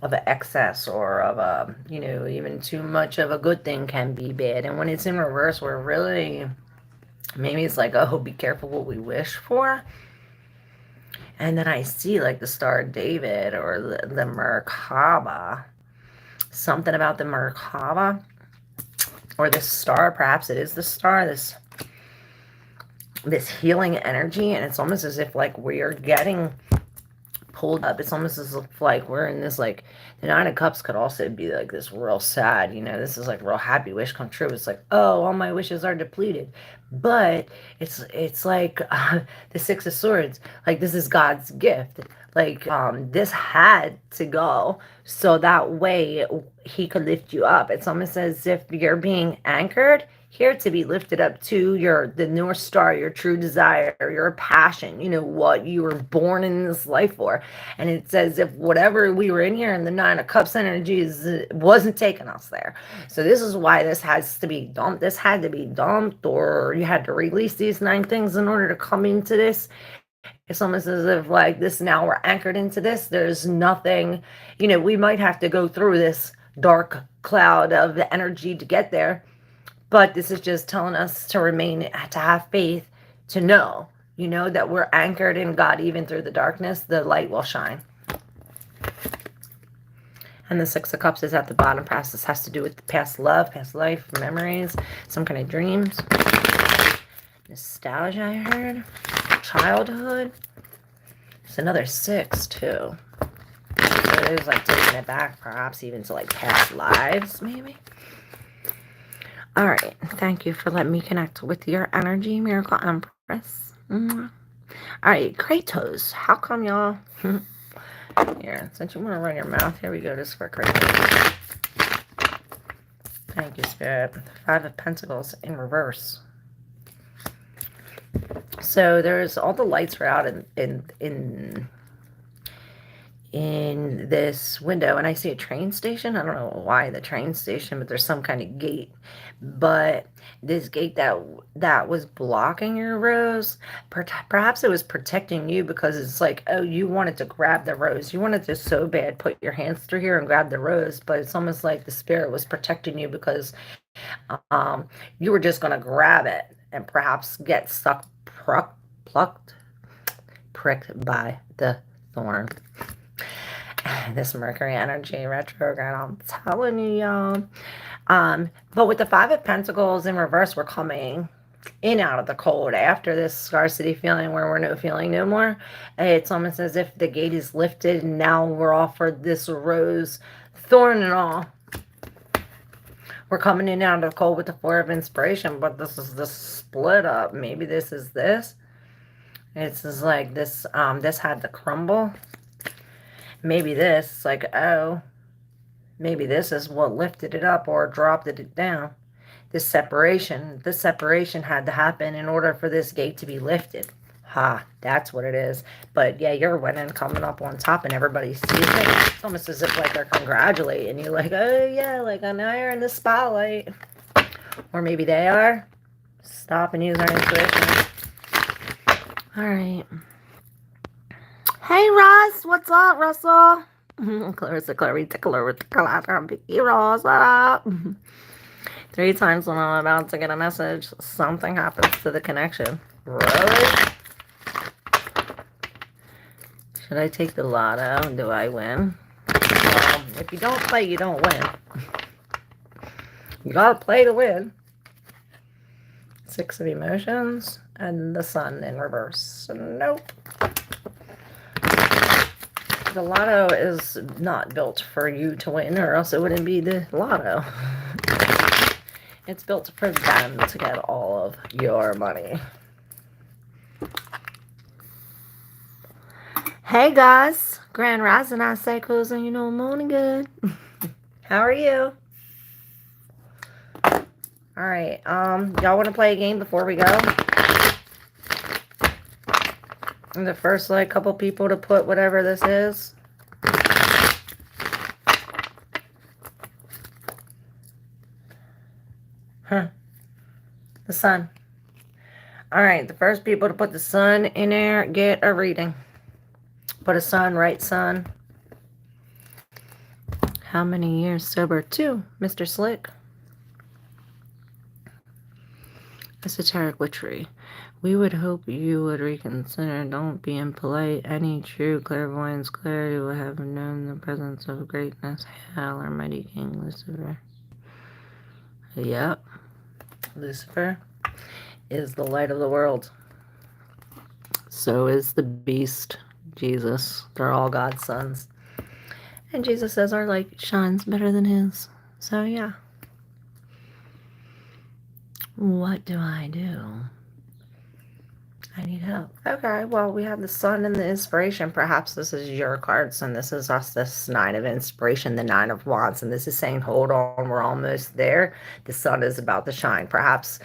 an excess, or of a even too much of a good thing can be bad. And when it's in reverse, we're really, maybe it's like, oh, be careful what we wish for. And then I see like the Star of David or the Merkaba. Something about the Merkaba. Or this star. Perhaps it is the star. This healing energy. And it's almost as if like we're getting pulled up. It's almost as if like we're in this, like, the Nine of Cups could also be like this real sad, this is like real happy wish come true. It's like, oh, all my wishes are depleted. But it's like the Six of Swords, like this is God's gift. Like this had to go so that way he could lift you up. It's almost as if you're being anchored here to be lifted up to the North Star, your true desire, your passion, what you were born in this life for. And it's as if whatever we were in here in the Nine of Cups energies wasn't taking us there. So this is why this has to be dumped. This had to be dumped, or you had to release these 9 things in order to come into this. It's almost as if like this, now we're anchored into this. There's nothing, we might have to go through this dark cloud of the energy to get there. But this is just telling us to remain, to have faith, to know, You know that we're anchored in God even through the darkness. The light will shine. And the Six of Cups is at the bottom. Perhaps this has to do with past love, past life, memories, some kind of dreams. Nostalgia, I heard. Childhood. It's another 6, too. So it is like taking it back, perhaps even to like past lives, maybe. All right. Thank you for letting me connect with your energy, Miracle Empress. All right. Kratos. How come y'all... Here, since you want to run your mouth, here we go. This is for Kratos. Thank you, Spirit. 5 of Pentacles in reverse. So there's all the lights were out in this window, and I see a train station. I don't know why the train station, but there's some kind of gate. But this gate that was blocking your rose, perhaps it was protecting you, because it's like, oh, you wanted to grab the rose. You wanted to so bad put your hands through here and grab the rose, but it's almost like the spirit was protecting you, because you were just going to grab it and perhaps get stuck, pricked by the thorn. This Mercury energy retrograde, I'm telling you, y'all. But with the 5 of Pentacles in reverse, we're coming in out of the cold after this scarcity feeling where we're feeling no more. It's almost as if the gate is lifted and now we're offered this rose, thorn and all. We're coming in out of the cold with the 4 of Inspiration, but this is the split up. Maybe this is this. It's just like this, this had to crumble. Maybe this, like, oh, maybe this is what lifted it up or dropped it down. This separation had to happen in order for this gate to be lifted. Ha, that's what it is. But yeah, you're winning, coming up on top, and everybody sees it. It's almost as if like they're congratulating you, like, oh yeah, like now you're in the spotlight. Or maybe they are. Stop and use our intuition. All right. Hey, Russ. What's up, Russell? Clarissa, Vicky Ross, what up? 3 times when I'm about to get a message, something happens to the connection. Really? Should I take the lotto? Do I win? Well, if you don't play, you don't win. You gotta play to win. 6 of Emotions and the Sun in reverse. Nope. The lotto is not built for you to win, or else it wouldn't be the lotto. It's built for them to get all of your money. Hey guys, Grand Rising, I say, closing, you know, morning good. How are you? All right, y'all want to play a game before we go? And the first, like, couple people to put whatever this is. Huh. The Sun. All right, the first people to put the Sun in there get a reading. Put a Sun, right, Sun. How many years sober? 2, Mr. Slick. Esoteric Witchery. We would hope you would reconsider. Don't be impolite. Any true clairvoyance clarity will have known the presence of greatness. Hail, our mighty King Lucifer. Yep. Lucifer is the light of the world. So is the beast, Jesus. They're all God's sons. And Jesus says our light shines better than his. So yeah. What do I do? I need help. Okay, well, we have the Sun and the Inspiration. Perhaps this is your cards, and this is us, this 9 of Inspiration, the 9 of Wands, and this is saying, hold on, we're almost there. The Sun is about to shine. Perhaps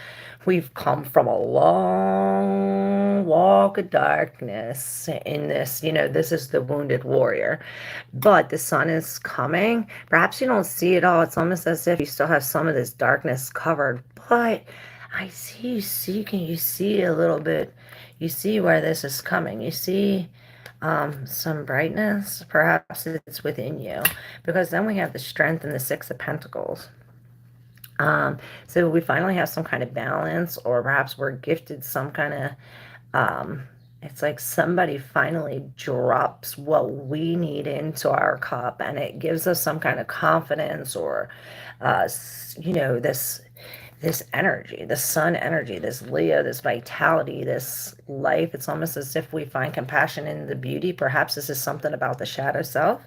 we've come from a long walk of darkness in this, you know, this is the wounded warrior. But the Sun is coming. Perhaps you don't see it all. It's almost as if you still have some of this darkness covered, but I see you seeking, you see a little bit. You see where this is coming. You see some brightness. Perhaps it's within you. Because then we have the Strength and the 6 of Pentacles. So we finally have some kind of balance, or perhaps we're gifted some kind It's like somebody finally drops what we need into our cup, and it gives us some kind of confidence, or this energy, this sun energy, this Leo, this vitality, this life. It's almost as if we find compassion in the beauty. Perhaps this is something about the shadow self.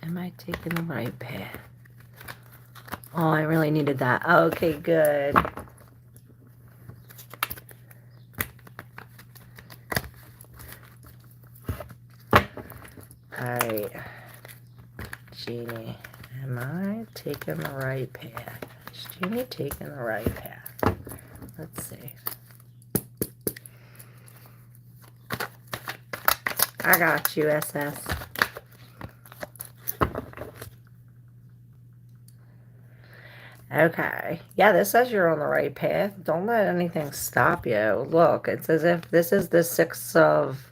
Am I taking the right path? Oh, I really needed that. Okay, good. Alright. Genie, am I taking the right path? Is Genie taking the right path? Let's see. I got you, SS. Okay. Yeah, this says you're on the right path. Don't let anything stop you. Look, it's as if this is the Six of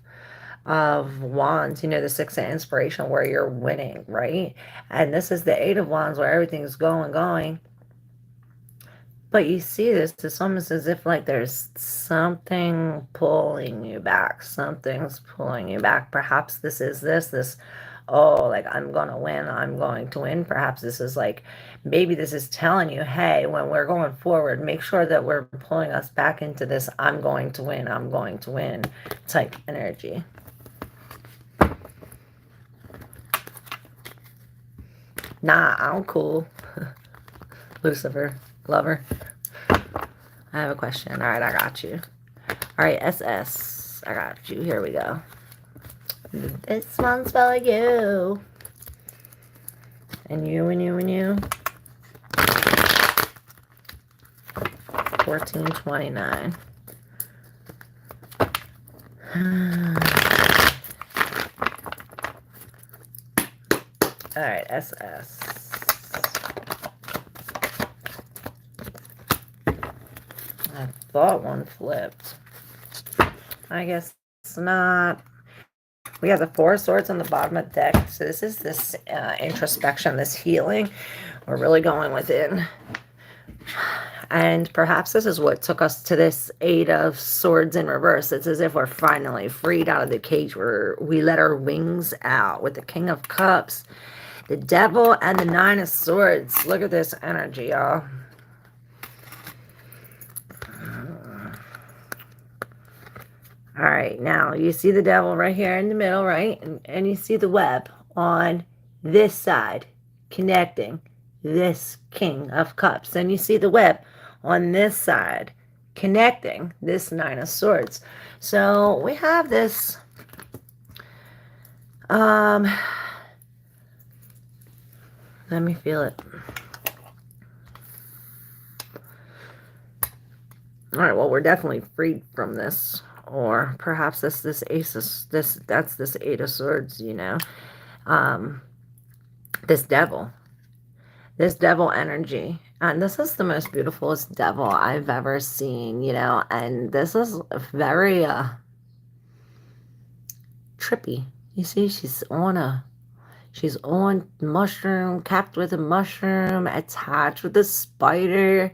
Wands, the Six of Inspiration, where you're winning, right? And this is the Eight of Wands, where everything's going. But you see this, it's almost as if like there's something pulling you back. Something's pulling you back. Perhaps this is this, oh, like I'm going to win. Perhaps this is like, maybe this is telling you, hey, when we're going forward, make sure that we're pulling us back into this I'm going to win type energy. Nah, I'm cool. Lucifer, lover. I have a question. All right, I got you. All right, SS, I got you. Here we go. This one's for you. And you. 1429. All right, SS. I thought one flipped. I guess it's not. We have the Four of Swords on the bottom of the deck. So this is this introspection, this healing. We're really going within. And perhaps this is what took us to this Eight of Swords in reverse. It's as if we're finally freed out of the cage where we let our wings out with the King of Cups, the Devil, and the Nine of Swords. Look at this energy, y'all. All right, now you see the Devil right here in the middle, right? And you see the web on this side connecting this King of Cups. And you see the web on this side connecting this Nine of Swords. So we have this let me feel it. All right, well, we're definitely freed from this. Or perhaps that's this Ace of, that's this Eight of Swords, this devil energy. And this is the most beautifulest devil I've ever seen, and this is very trippy. You see, she's on mushroom, capped with a mushroom, attached with a spider.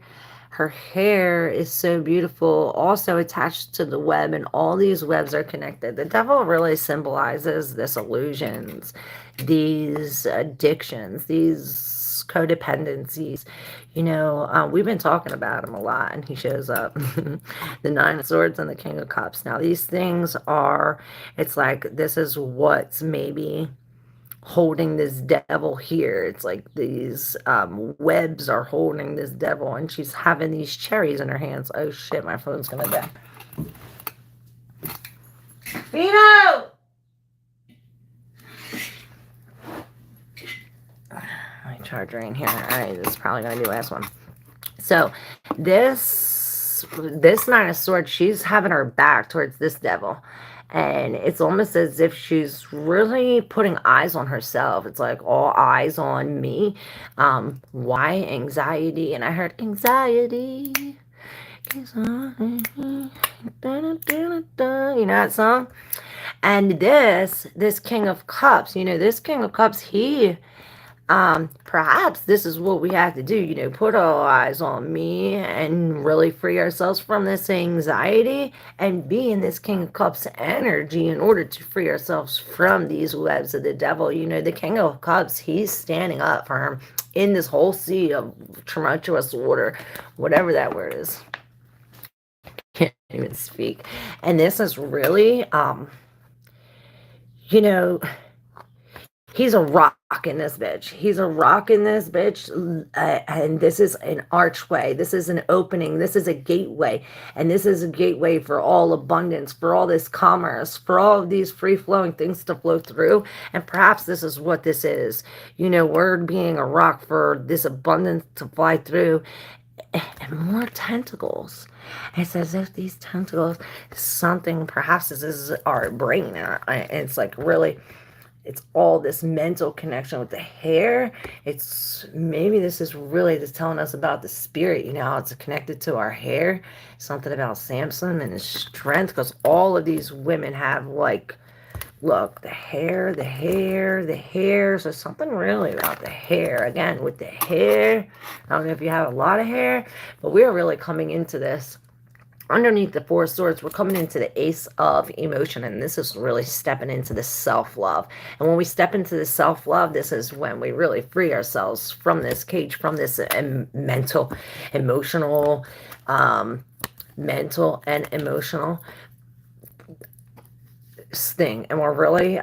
Her hair is so beautiful, also attached to the web, and all these webs are connected. The devil really symbolizes this illusions, these addictions, these codependencies. We've been talking about him a lot, and he shows up. The Nine of Swords and the King of Cups. Now, these things are, it's like this is what's maybe holding this devil here. It's like these webs are holding this devil, and she's having these cherries in her hands. Oh shit, my phone's gonna die. Vito! charger in here. All right, this is probably going to be the last one. So this Nine of Swords, she's having her back towards this devil. And it's almost as if she's really putting eyes on herself. It's like all eyes on me. Why? Anxiety. And I heard anxiety. You know that song? And this King of Cups, this King of Cups, he perhaps this is what we have to do, put our eyes on me and really free ourselves from this anxiety and be in this King of Cups energy in order to free ourselves from these webs of the devil. The King of Cups, he's standing up for him in this whole sea of tumultuous water, whatever that word is. Can't even speak. And this is really, he's a rock in this bitch. He's a rock in this bitch. And this is an archway. This is an opening. This is a gateway. And this is a gateway for all abundance, for all this commerce, for all of these free-flowing things to flow through. And perhaps this is what this is. We're being a rock for this abundance to fly through. And more tentacles. It's as if these tentacles, perhaps this is our brain. It's like really, it's all this mental connection with the hair. Maybe this is really just telling us about the spirit, how it's connected to our hair. Something about Samson and his strength, because all of these women have look, the hair. So something really about the hair. Again, with the hair, I don't know if you have a lot of hair, but we're really coming into this. Underneath the Four of Swords, we're coming into the Ace of Emotion, and this is really stepping into the self-love. And when we step into the self-love, this is when we really free ourselves from this cage, from this mental and emotional thing. And we're really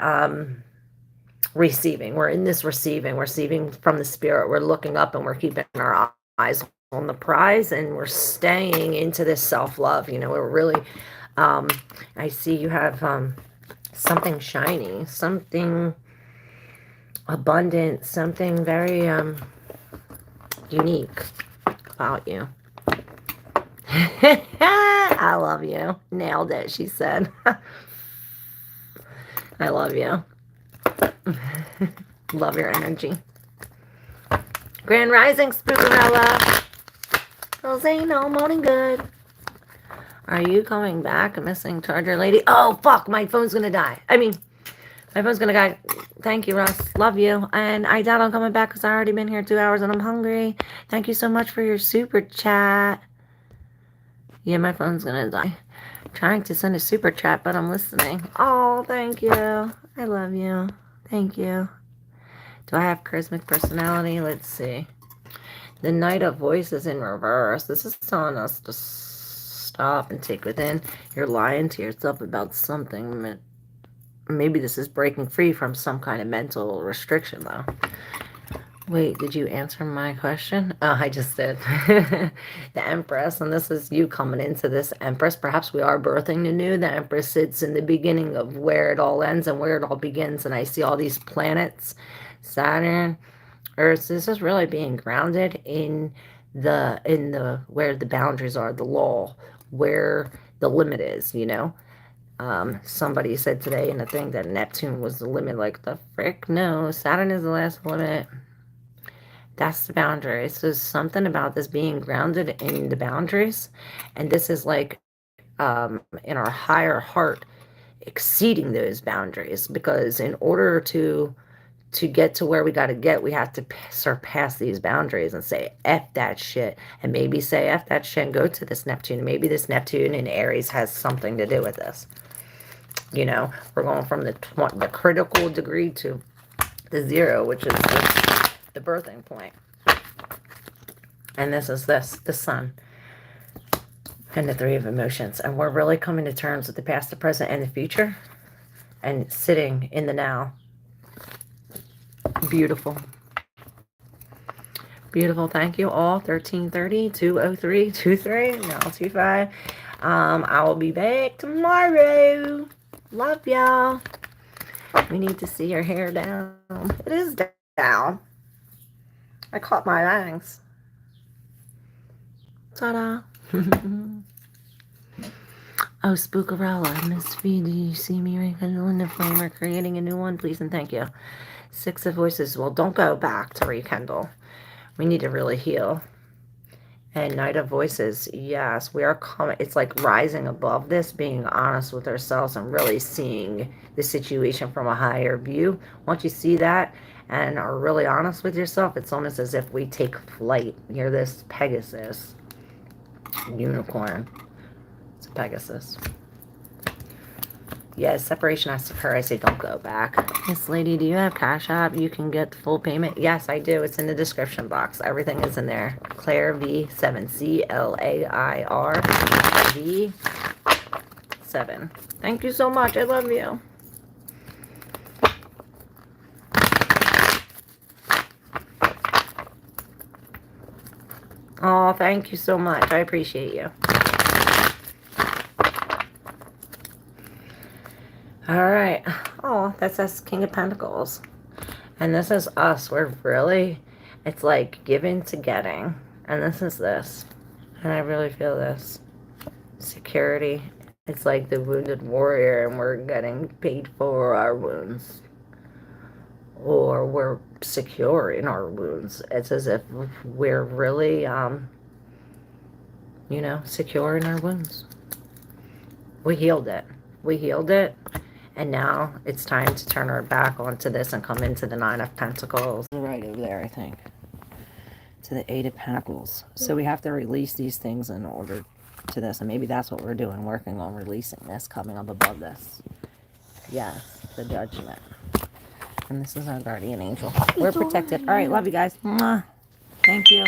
receiving. We're in this receiving. We're receiving from the spirit. We're looking up and we're keeping our eyes on the prize, and we're staying into this self-love. We're really I see you have something shiny, something abundant, something very unique about you. I love you. Nailed it, she said. I love you. Love your energy. Grand Rising, Spookarella. Those ain't no morning good. Are you coming back, missing charger lady? Oh, fuck, my phone's gonna die. My phone's gonna die. Thank you, Russ. Love you. And I doubt I'm coming back because I already been here 2 hours and I'm hungry. Thank you so much for your super chat. Yeah, my phone's gonna die. Trying to send a super chat, but I'm listening. Oh, thank you. I love you. Thank you. Do I have charismatic personality? Let's see. The Knight of Voices in reverse. This is telling us to stop and take within. You're lying to yourself about something. Maybe this is breaking free from some kind of mental restriction, though. Wait, did you answer my question? Oh, I just did. The Empress, and this is you coming into this Empress. Perhaps we are birthing the new. The Empress sits in the beginning of where it all ends and where it all begins. And I see all these planets, Saturn, Earth. This is really being grounded in the where the boundaries are, the law, where the limit is, Somebody said today in a thing that Neptune was the limit. Like, the frick? No, Saturn is the last limit. That's the boundary. So something about this being grounded in the boundaries. And this is like in our higher heart exceeding those boundaries. Because in order to get to where we got to get, we have to surpass these boundaries and say, F that shit. And maybe say, F that shit and go to this Neptune. Maybe this Neptune in Aries has something to do with this. We're going from the critical degree to the zero, which is the birthing point. And this is the Sun. And the Three of Emotions. And we're really coming to terms with the past, the present, and the future. And sitting in the now. Beautiful. Beautiful. Thank you all. 1330, 203, 23, now 25. I will be back tomorrow. Love y'all. We need to see your hair down. It is down. I caught my bangs. Ta-da. Oh, Spookarella, Miss V, do you see me rekindling the flame or creating a new one? Please and thank you. 6 of Voices. Well, don't go back to rekindle. We need to really heal. And Knight of Voices. Yes, we are coming. It's like rising above this, being honest with ourselves and really seeing the situation from a higher view. Once you see that and are really honest with yourself, it's almost as if we take flight. You're this Pegasus. Unicorn. It's a Pegasus. Yes, separation has to occur. I say don't go back. Miss Lady, do you have Cash App? You can get full payment. Yes, I do. It's in the description box. Everything is in there. ClairV 7. ClairV7. Thank you so much. I love you. Oh, thank you so much. I appreciate you. Alright. Oh, that says King of Pentacles. And this is us. We're really, it's like giving to getting. And this is this. And I really feel this. Security. It's like the wounded warrior and we're getting paid for our wounds. Or we're secure in our wounds. It's as if we're really, you know, secure in our wounds. We healed it. We healed it. And now it's time to turn our back onto this and come into the 9 of Pentacles. Right over there, I think. To the 8 of Pentacles. So we have to release these things in order to this. And maybe that's what we're doing, working on releasing this, coming up above this. Yes, the Judgment. And this is our guardian angel. We're protected. All right, love you guys. Mwah. Thank you.